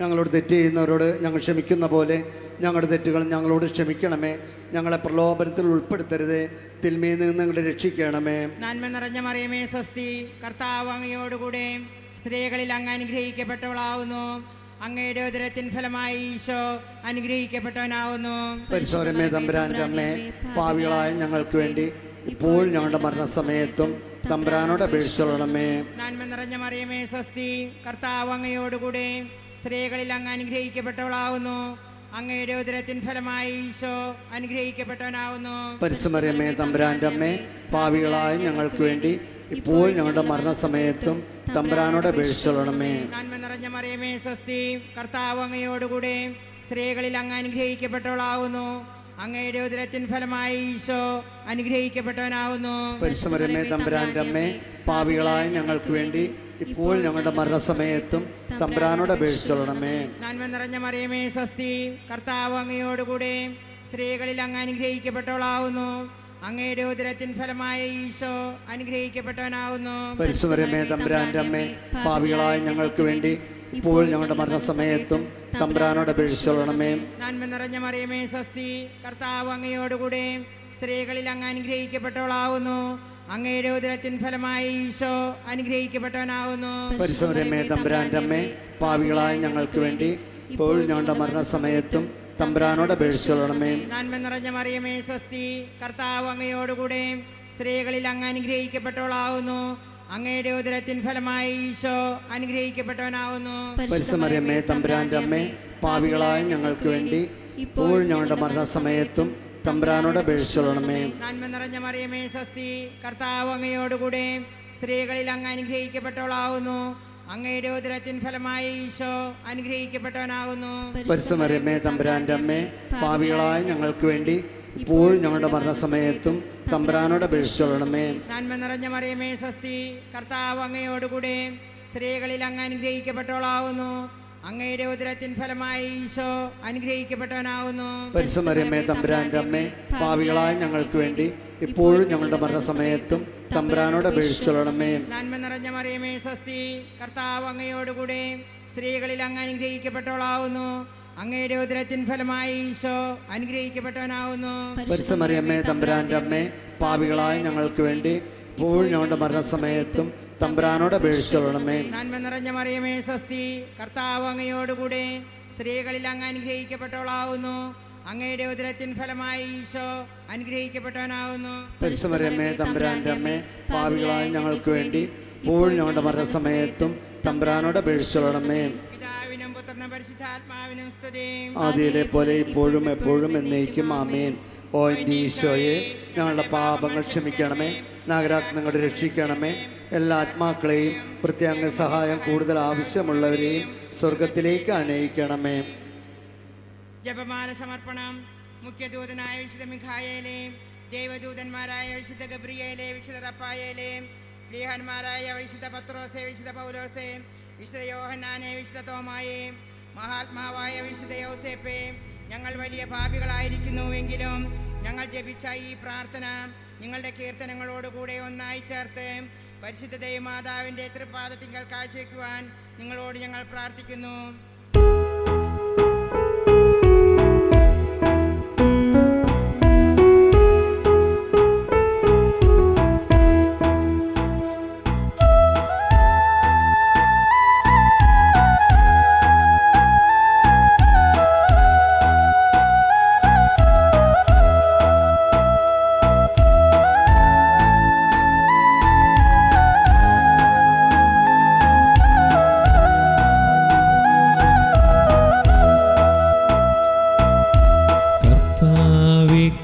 ഞങ്ങളോട് തെറ്റ് ചെയ്യുന്നവരോട് ഞങ്ങൾ ക്ഷമിക്കുന്ന പോലെ ഞങ്ങളുടെ തെറ്റുകൾ ഞങ്ങളോട് ക്ഷമിക്കണമേ. ഞങ്ങളെ പ്രലോഭനത്തിൽ ഉൾപ്പെടുത്തരുതേ, തിന്മയിൽ നിന്ന് ഞങ്ങളെ രക്ഷിക്കണമേ. നന്മ നിറഞ്ഞ മറിയമേ, സ്വസ്തി, കർത്താവ് അങ്ങയോടുകൂടെ സ്ത്രീകളിൽ അങ്ങ് അനുഗ്രഹിക്കപ്പെട്ടവളാവുന്നു. അങ്ങയുടെ ഉദരത്തിൻ ഫലമായി ഈശോ അനുഗ്രഹിക്കപ്പെട്ടവനാവുന്നു. പരിശോധനമേ തമ്പുരാൻ്റെ അമ്മേ, പാപികളായ ഞങ്ങൾക്ക് വേണ്ടി ഇപ്പോൾ ഞങ്ങളുടെ മരണസമയത്തും തമ്പുരാനോട് അപേക്ഷിച്ചോളണമേ. നന്മ നിറഞ്ഞ മറിയമേ സ്വസ്തി, കർത്താവ് അങ്ങയോടുകൂടെ സ്ത്രീകളിൽ അങ്ങ് അനുഗ്രഹിക്കപ്പെട്ടവളാവുന്നു. അങ്ങയുടെ ഉദരത്തിൻ ഫലമായി ഈശോ അനുഗ്രഹിക്കപ്പെട്ടവനാവുന്നു. പരിശുദ്ധ മറിയമേ തമ്പുരാൻ്റെ അമ്മേ, പാപികളായ ഞങ്ങൾക്ക് വേണ്ടി ഇപ്പോൾ ഞങ്ങളുടെ മരണസമയത്തും തമ്പുരാനോട് അപേക്ഷിച്ചോളണമേ. നന്മ നിറഞ്ഞ മറിയമേ സ്വസ്തി, കർത്താവ് അങ്ങയോടുകൂടെ സ്ത്രീകളിൽ അങ്ങ് അനുഗ്രഹിക്കപ്പെട്ടവളാവുന്നു. അങ്ങയുടെ ഉദരത്തിൻ ഫലമായി ഈശോ അനുഗ്രഹിക്കപ്പെട്ടവനാവുന്നു. പരിശുദ്ധ മറിയമേ തമ്പുരാൻ്റെ അമ്മേ, പാപികളായ ഞങ്ങൾക്ക് വേണ്ടി ഇപ്പോൾ ഞങ്ങളുടെ മരണസമയത്തും തമ്പുരാനോട് അപേക്ഷിച്ചോളണമേ. നന്മ നിറഞ്ഞ മറിയമേ സ്വസ്തി, കർത്താവ് അങ്ങയോടുകൂടെ സ്ത്രീകളിൽ അങ്ങ് അനുഗ്രഹിക്കപ്പെട്ടവളാവുന്നു. അങ്ങയുടെ ഉദരത്തിൻ ഫലമായ ഈശോ അനുഗ്രഹിക്കപ്പെട്ടവനാവുന്നു. പരിശുദ്ധ മറിയമേ തമ്പുരാൻ്റെ അമ്മേ, പാപികളായ ഞങ്ങൾക്ക് വേണ്ടി ഇപ്പോൾ ഞങ്ങളുടെ മരണസമയത്തും തമ്പുരാനോട് അപേക്ഷിച്ചോളണമേ. നന്മ നിറഞ്ഞ മറിയമേ സ്വസ്തി, കർത്താവ് അങ്ങയോടുകൂടെ സ്ത്രീകളിൽ അങ്ങ് അനുഗ്രഹിക്കപ്പെട്ടവളാവുന്നു. അങ്ങയുടെ ഉദരത്തിൻ ഫലമായ ഈശോ അനുഗ്രഹിക്കപ്പെട്ടവനാവുന്നു. പരിശുദ്ധ മറിയമേ തമ്പുരാൻ്റെ അമ്മേ, പാപികളായ ഞങ്ങൾക്ക് വേണ്ടി ഇപ്പോൾ ഞങ്ങളുടെ മരണസമയത്തും തമ്പുരാനോട് അപേക്ഷിച്ചോളണമേ. നന്മ നിറഞ്ഞ മറിയമേ സ്വസ്തി, കർത്താവ് അങ്ങയോടുകൂടെ സ്ത്രീകളിൽ അങ്ങ് അനുഗ്രഹിക്കപ്പെട്ടവളാവുന്നു. അങ്ങയുടെ ഉദരത്തിൻ ഫലമായ ഈശോ അനുഗ്രഹിക്കപ്പെട്ടവനാവുന്നു. പരിശുദ്ധ മറിയമേ തമ്പുരാൻ്റെ അമ്മേ, പാപികളായ ഞങ്ങൾക്ക് വേണ്ടി ഇപ്പോൾ ഞങ്ങളുടെ മരണസമയത്തും തമ്പുരാനോട് അപേക്ഷിച്ചോളണമേ. നന്മ നിറഞ്ഞ മറിയമേ സ്വസ്തി, കർത്താവ് അങ്ങയോടുകൂടെ സ്ത്രീകളിൽ അങ്ങ് അനുഗ്രഹിക്കപ്പെട്ടവളാവുന്നു. അങ്ങയുടെ ഉദരത്തിൻ ഫലമായ ഈശോ അനുഗ്രഹിക്കപ്പെട്ടവനാകുന്നു. പരിശുദ്ധ മറിയമേ തമ്പുരാൻ്റെ അമ്മേ, പാപികളായ ഞങ്ങൾക്ക് വേണ്ടി ഇപ്പോൾ ഞങ്ങളുടെ മരണസമയത്തും തമ്പുരാനോട് അപേക്ഷിച്ചോളണമേ. നന്മ നിറഞ്ഞ മറിയമേ സ്വസ്തി, കർത്താവ് അങ്ങയോടുകൂടെ സ്ത്രീകളിൽ അങ്ങ് അനുഗ്രഹിക്കപ്പെട്ടവളാവുന്നു. അങ്ങയുടെ ഉദരത്തിൻ ഫലമായി ഈശോ അനുഗ്രഹിക്കപ്പെട്ടവനാവുന്നു. പരിശുദ്ധ മറിയമേ തമ്പുരാൻ്റെ അമ്മേ, പാപികളായ ഞങ്ങൾക്ക് വേണ്ടി ഇപ്പോഴും ഞങ്ങളുടെ മരണസമയത്തും തമ്പുരാനോട് അപേക്ഷിച്ചോളണമേ. നന്മ നിറഞ്ഞ മറിയമേ സ്വസ്തി, കർത്താവ് അങ്ങയോടുകൂടെ സ്ത്രീകളിൽ അങ്ങ് അനുഗ്രഹിക്കപ്പെട്ടവളാവുന്നു. അങ്ങയുടെ ഉദരത്തിൻ ഫലമായി ഈശോ അനുഗ്രഹിക്കപ്പെട്ടവനാവുന്നു. പരിശുദ്ധ മറിയമേ തമ്പുരാൻ്റെ അമ്മേ, പാപികളായ ഞങ്ങൾക്ക് വേണ്ടി ഇപ്പോഴും ഞങ്ങളുടെ മരണസമയത്തും തമ്പുരാനോട് അപേക്ഷിച്ചോളണമേ. നന്മ നിറഞ്ഞ മറിയമേ സ്വസ്തി, കർത്താവ് അങ്ങയോടുകൂടെ സ്ത്രീകളിൽ അങ്ങ് അനുഗ്രഹിക്കപ്പെട്ടവളാവുന്നു. അങ്ങയുടെ ഉദരത്തിൻ ഫലമായി ഈശോ അനുഗ്രഹിക്കപ്പെട്ടവനാവുന്നു. പരിശുദ്ധ മറിയമേ തമ്പുരാൻ്റെ അമ്മേ, പാപികളായ ഞങ്ങൾക്ക് വേണ്ടി ഇപ്പോഴും ഞങ്ങളുടെ മരണസമയത്തും തമ്പുരാനോട് അപേക്ഷിച്ചോളണമേ. പിതാവിനും പുത്രനും പരിശുദ്ധാത്മാവിനും സ്തുതി. ആദിയിലെ പോലെ ഇപ്പോഴും എപ്പോഴും എന്നേക്കും ആമേൻ. ഓ എൻ്റെ ഈശോയെ, ഞങ്ങളുടെ പാപങ്ങൾ ക്ഷമിക്കണമേ, നഗരാജ്ഞങ്ങളെ രക്ഷിക്കണമേ. എല്ലാ ആത്മാക്കളെയും പ്രത്യേക സഹായം കൂടുതൽ ആവശ്യമുള്ളവരെയും സ്വർഗത്തിലേക്ക് ആനയിക്കണമേ. ജപമാല സമർപ്പണം. മുഖ്യദൂതനായ വിശുദ്ധ മിഖായേലേ, ദൈവദൂതന്മാരായ വിശുദ്ധ ഗബ്രിയേലേ, വിശുദ്ധ റഫായേലേ, സ്ലീഹന്മാരായ വിശുദ്ധ പത്രോസേ, വിശുദ്ധ പൗലോസേ, വിശുദ്ധ യോഹന്നാനെ, വിശുദ്ധ തോമായേ, മഹാത്മാവായ വിശുദ്ധ യൗസേപ്പേ, ഞങ്ങൾ വലിയ പാപികളായിരിക്കുന്നുവെങ്കിലും ഞങ്ങൾ ജപിച്ച ഈ പ്രാർത്ഥന നിങ്ങളുടെ കീർത്തനങ്ങളോടുകൂടെ ഒന്നായി ചേർത്ത് പരിശുദ്ധ ദൈവമാതാവിൻ്റെ തൃപ്പാദത്തിങ്കൽ കാഴ്ചവെക്കുവാൻ നിങ്ങളോട് ഞങ്ങൾ പ്രാർത്ഥിക്കുന്നു.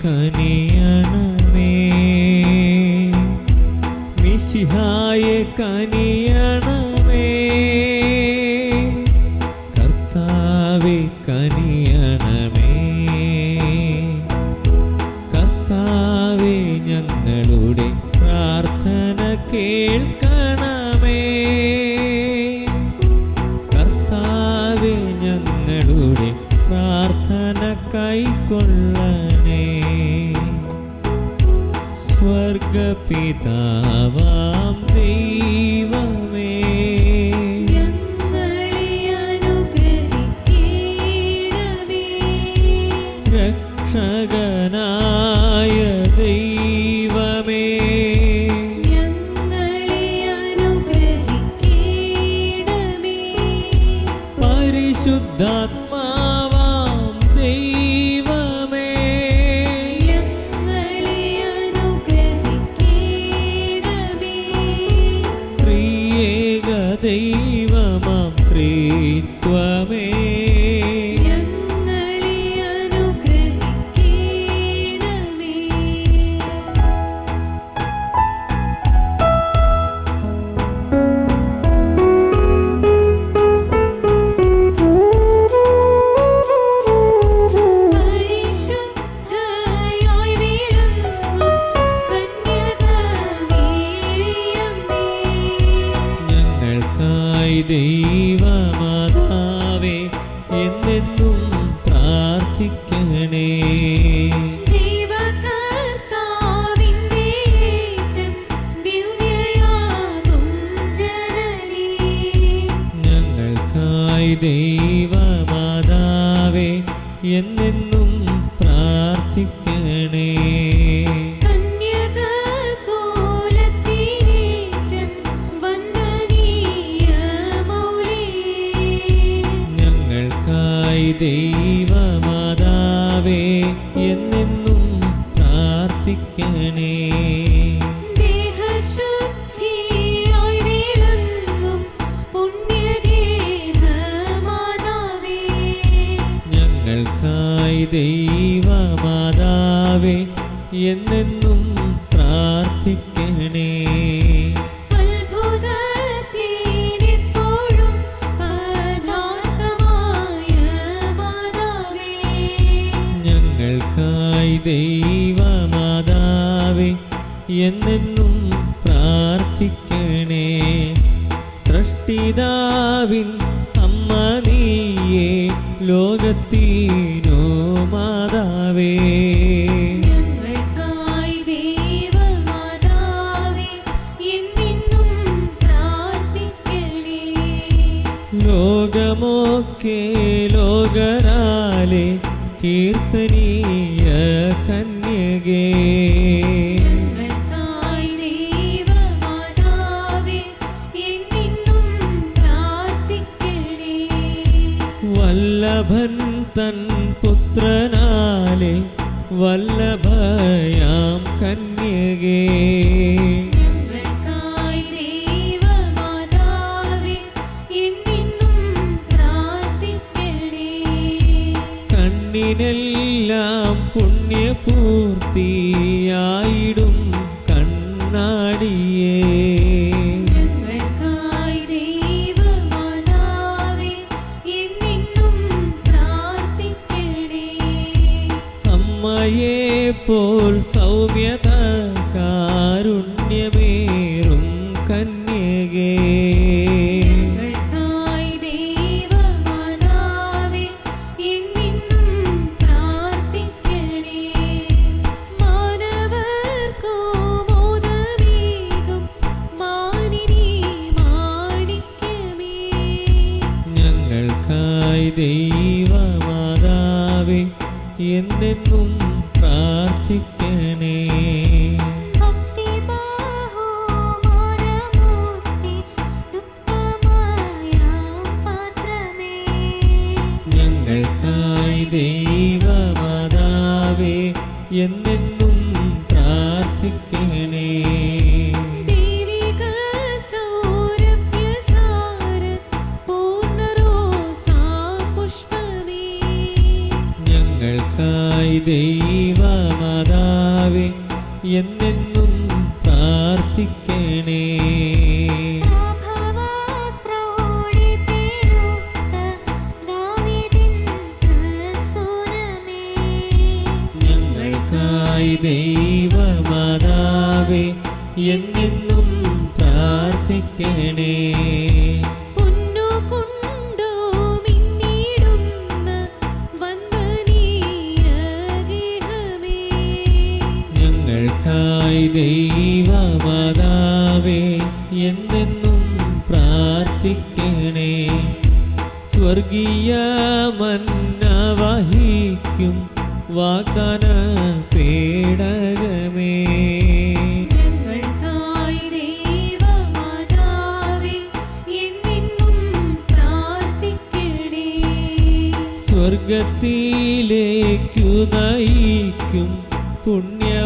കനിയണമേ, മിശിഹായെ കനിയണമേ, കർത്താവേ കനിയണമേ, കർത്താവേ ഞങ്ങളുടെ പ്രാർത്ഥന കേൾക്കണമേ, കർത്താവേ ഞങ്ങളുടെ പ്രാർത്ഥന കൈക്കൊള്ളണേ. സ്വർഗപിതാവാം ദൈവമേ, ഞങ്ങളെ അനുഗ്രഹിക്കണമേ. രക്ഷകനായ ദൈവമേ, ഞങ്ങളെ അനുഗ്രഹിക്കണമേ. പരിശുദ്ധ എന്നെന്നും പ്രാർത്ഥിക്കണേ. ഞങ്ങൾക്കായി ദൈവമാതാവേ എന്നെന്നും പ്രാർത്ഥിക്കണേ. ഞങ്ങൾക്കായി ദൈവമാതാവേ എന്നെന്നും പ്രാർത്ഥിക്കണേ. ഞങ്ങൾക്കായി ദൈവമാതാവേ എന്നെന്നും പ്രാർത്ഥിക്കണേ. ഞങ്ങൾക്കായി ദൈവമാതാവേ എന്നെന്നും പ്രാർത്ഥിക്കണേ. സൃഷ്ടിതാവിൻ അമ്മ നീയേ ലോകത്തിനോ മാതാവേ. ലോകമൊക്കെ ലോകരാലെ കീർത്തനീയ കന്യകേ. വല്ലഭൻ തൻ പുത്രനാലെ വല്ലഭയാം കന്യകേ. കണ്ണിനെല്ലാം പുണ്യപൂർത്തിയായിടും കണ്ണാടിയേ. അമ്മയെ പോൽ സൗമ്യത കാരുണ്യമേറും കന്യകേ. ഞങ്ങൾക്കായി ദൈവമാതാവേ എന്നെന്നും പ്രാർത്ഥിക്കണേ. ഞങ്ങൾക്കായി ദൈവമാതാവേ എന്നെന്നും പ്രാർത്ഥിക്കണേ. ഞങ്ങൾക്കായി ദൈവമാതാവേ എന്നെന്നും പ്രാർത്ഥിക്കണേ. ഞങ്ങൾക്കായി ദൈവമാതാവേ എന്നെന്നും പ്രാർത്ഥിക്കണേ. ഞങ്ങൾക്കായി ദൈവമാതാവേ എന്നെന്നും പ്രാർത്ഥിക്കണേ. സ്വർഗീയ മന്ന വഹിക്കും വാഗ്ദാന പേടകമേ. സ്വർഗത്തിലേക്കു നയിക്കും പുണ്യവാദായനമേ.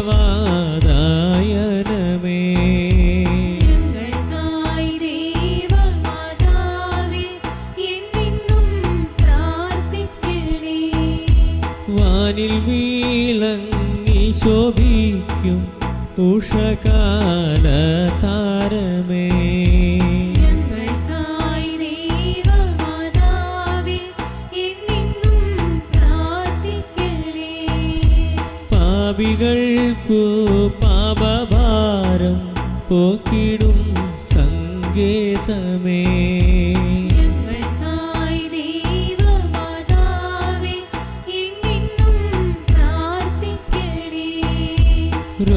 വാനിൽ വീളങ്ങി ശോഭിക്കും ഉഷകാല താരമേ. പാപികൾക്കു പാപഭാരം പോക്കിടും സങ്കേതമേ. ഞങ്ങൾക്കായി ദൈവമാതാവേ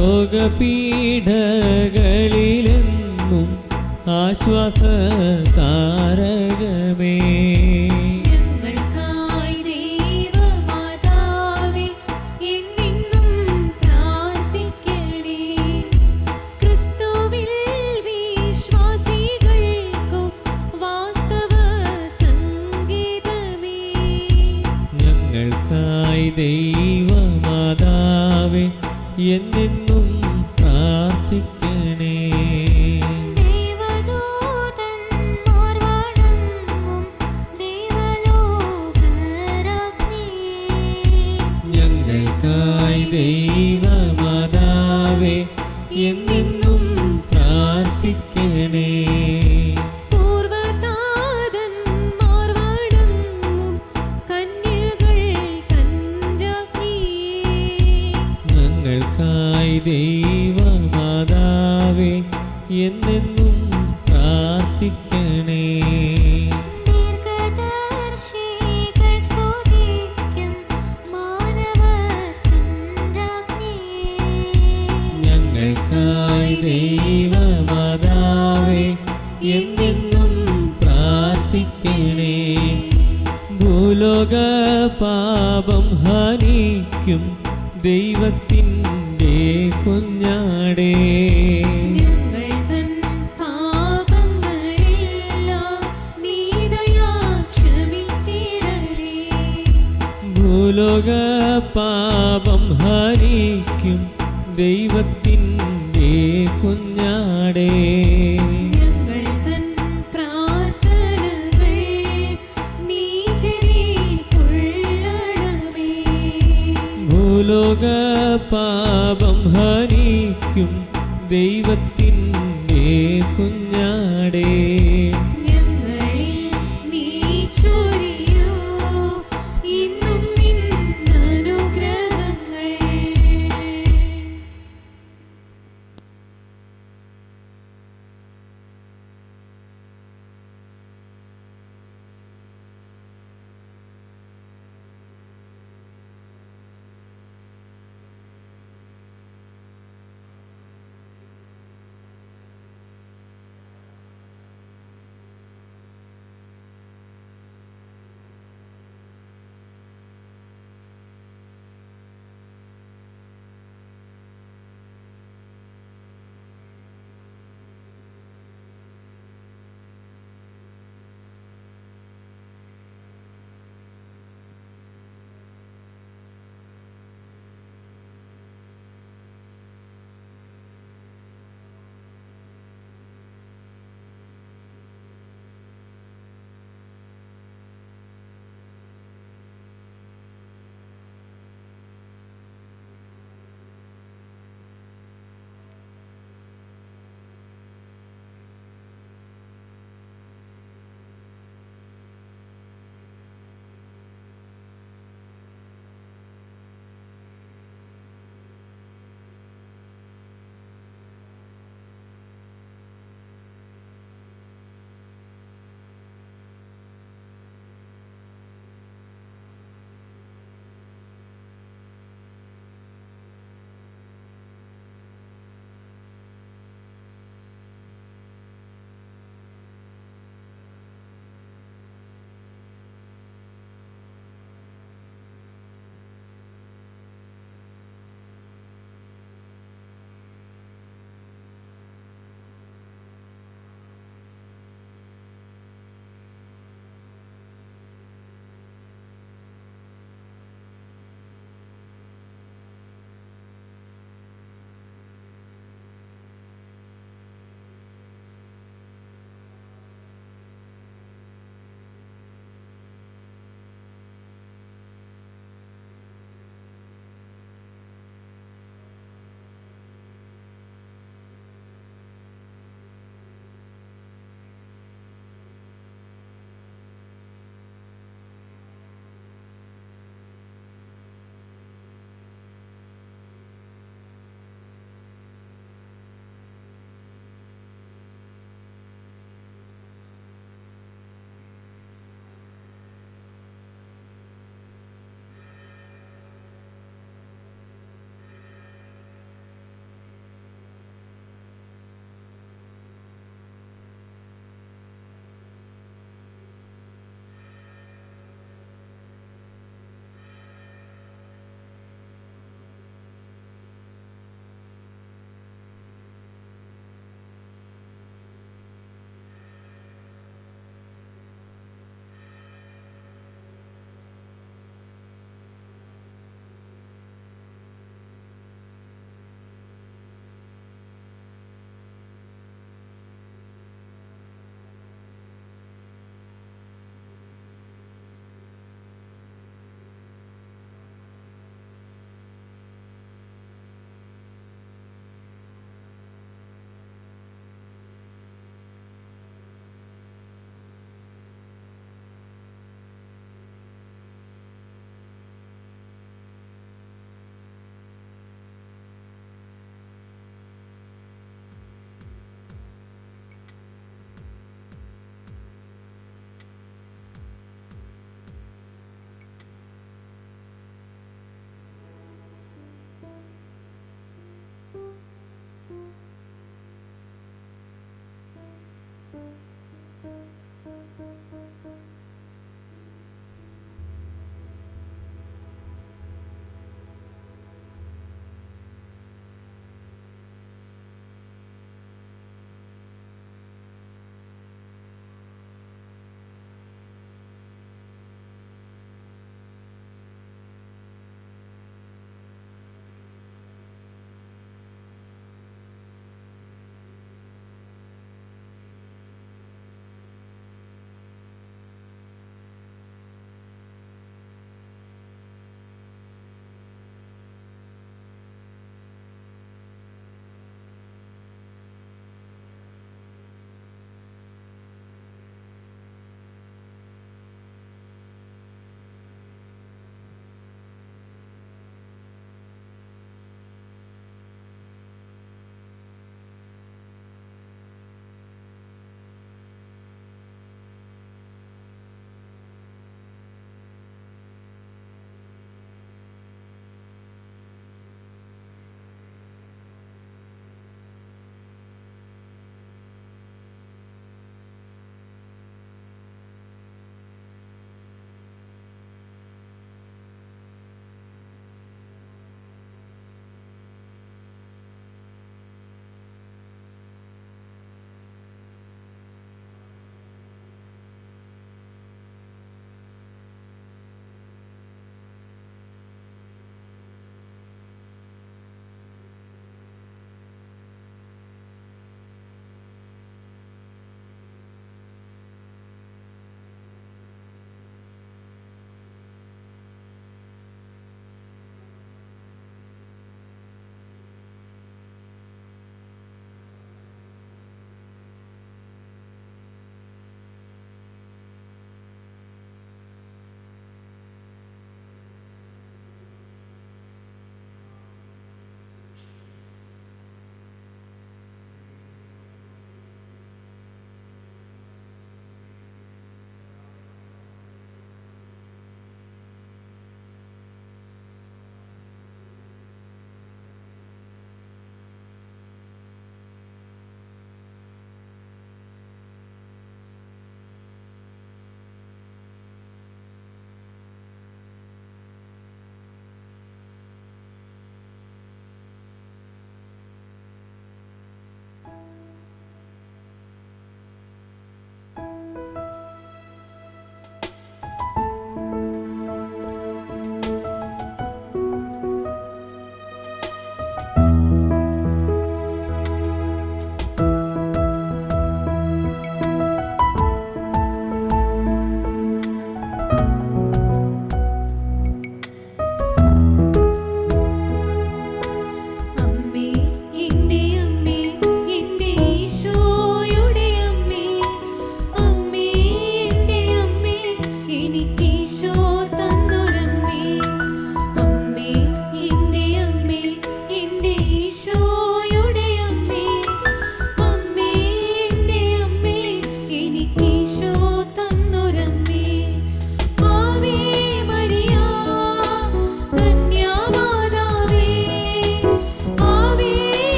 രോഗപീഠകളിലെന്നും ആശ്വാസ താരകമേ. ഞങ്ങൾക്കായി ദൈവമാതാവേ എന്നെന്നും പ്രാർത്ഥിക്കണേ. ക്രിസ്തുവിൽ വിശ്വാസികൾക്കു വാസ്തവ സംഗീതമേ. ഞങ്ങൾക്കായി ദൈവമാതാവേ എന്നെന്നും പ്രാർത്ഥിക്കണേ. ദേവദൂതന്മാർ വണങ്ങും ദേവലോകരാജ്ഞിയേ. ഞങ്ങൾക്കായി ദൈവമാതാവേ എന്നെന്നും പ്രാർത്ഥിക്കണേ. പൂർവ്വതാതന്മാർ വണങ്ങും കന്യകൾ കന്യാജ്ഞിയേ. ഞങ്ങൾക്കായി ദൈവമാതാവേ എന്നെന്നും പ്രാർത്ഥിക്കണേ. ദീർഘദർശികൾ സ്തുതിക്കും മാനവകന്യാജ്ഞിയേ. ഞങ്ങൾക്കായി ദൈവമാതാവേ എന്നെന്നും പ്രാർത്ഥിക്കണേ. ഭൂലോക പാപം ഹനിക്കും ദൈവത്തിൻ്റെ കുഞ്ഞാടേ. ഞങ്ങൾ തൻ പാപങ്ങളെല്ലാം നീതയാ ക്ഷമിച്ചിടണേ. ഭൂലോക പാപം ഹനിക്കും ദൈവത്തിൻ്റെ കുഞ്ഞാടേ. ഞങ്ങൾ തൻ പ്രാർത്ഥനകൾ നീ ചെവിക്കൊള്ളണമേ. ഭൂലോക പാപം ഹനിക്കും ദൈവത്തിൻ്റെ കുഞ്ഞാടേ.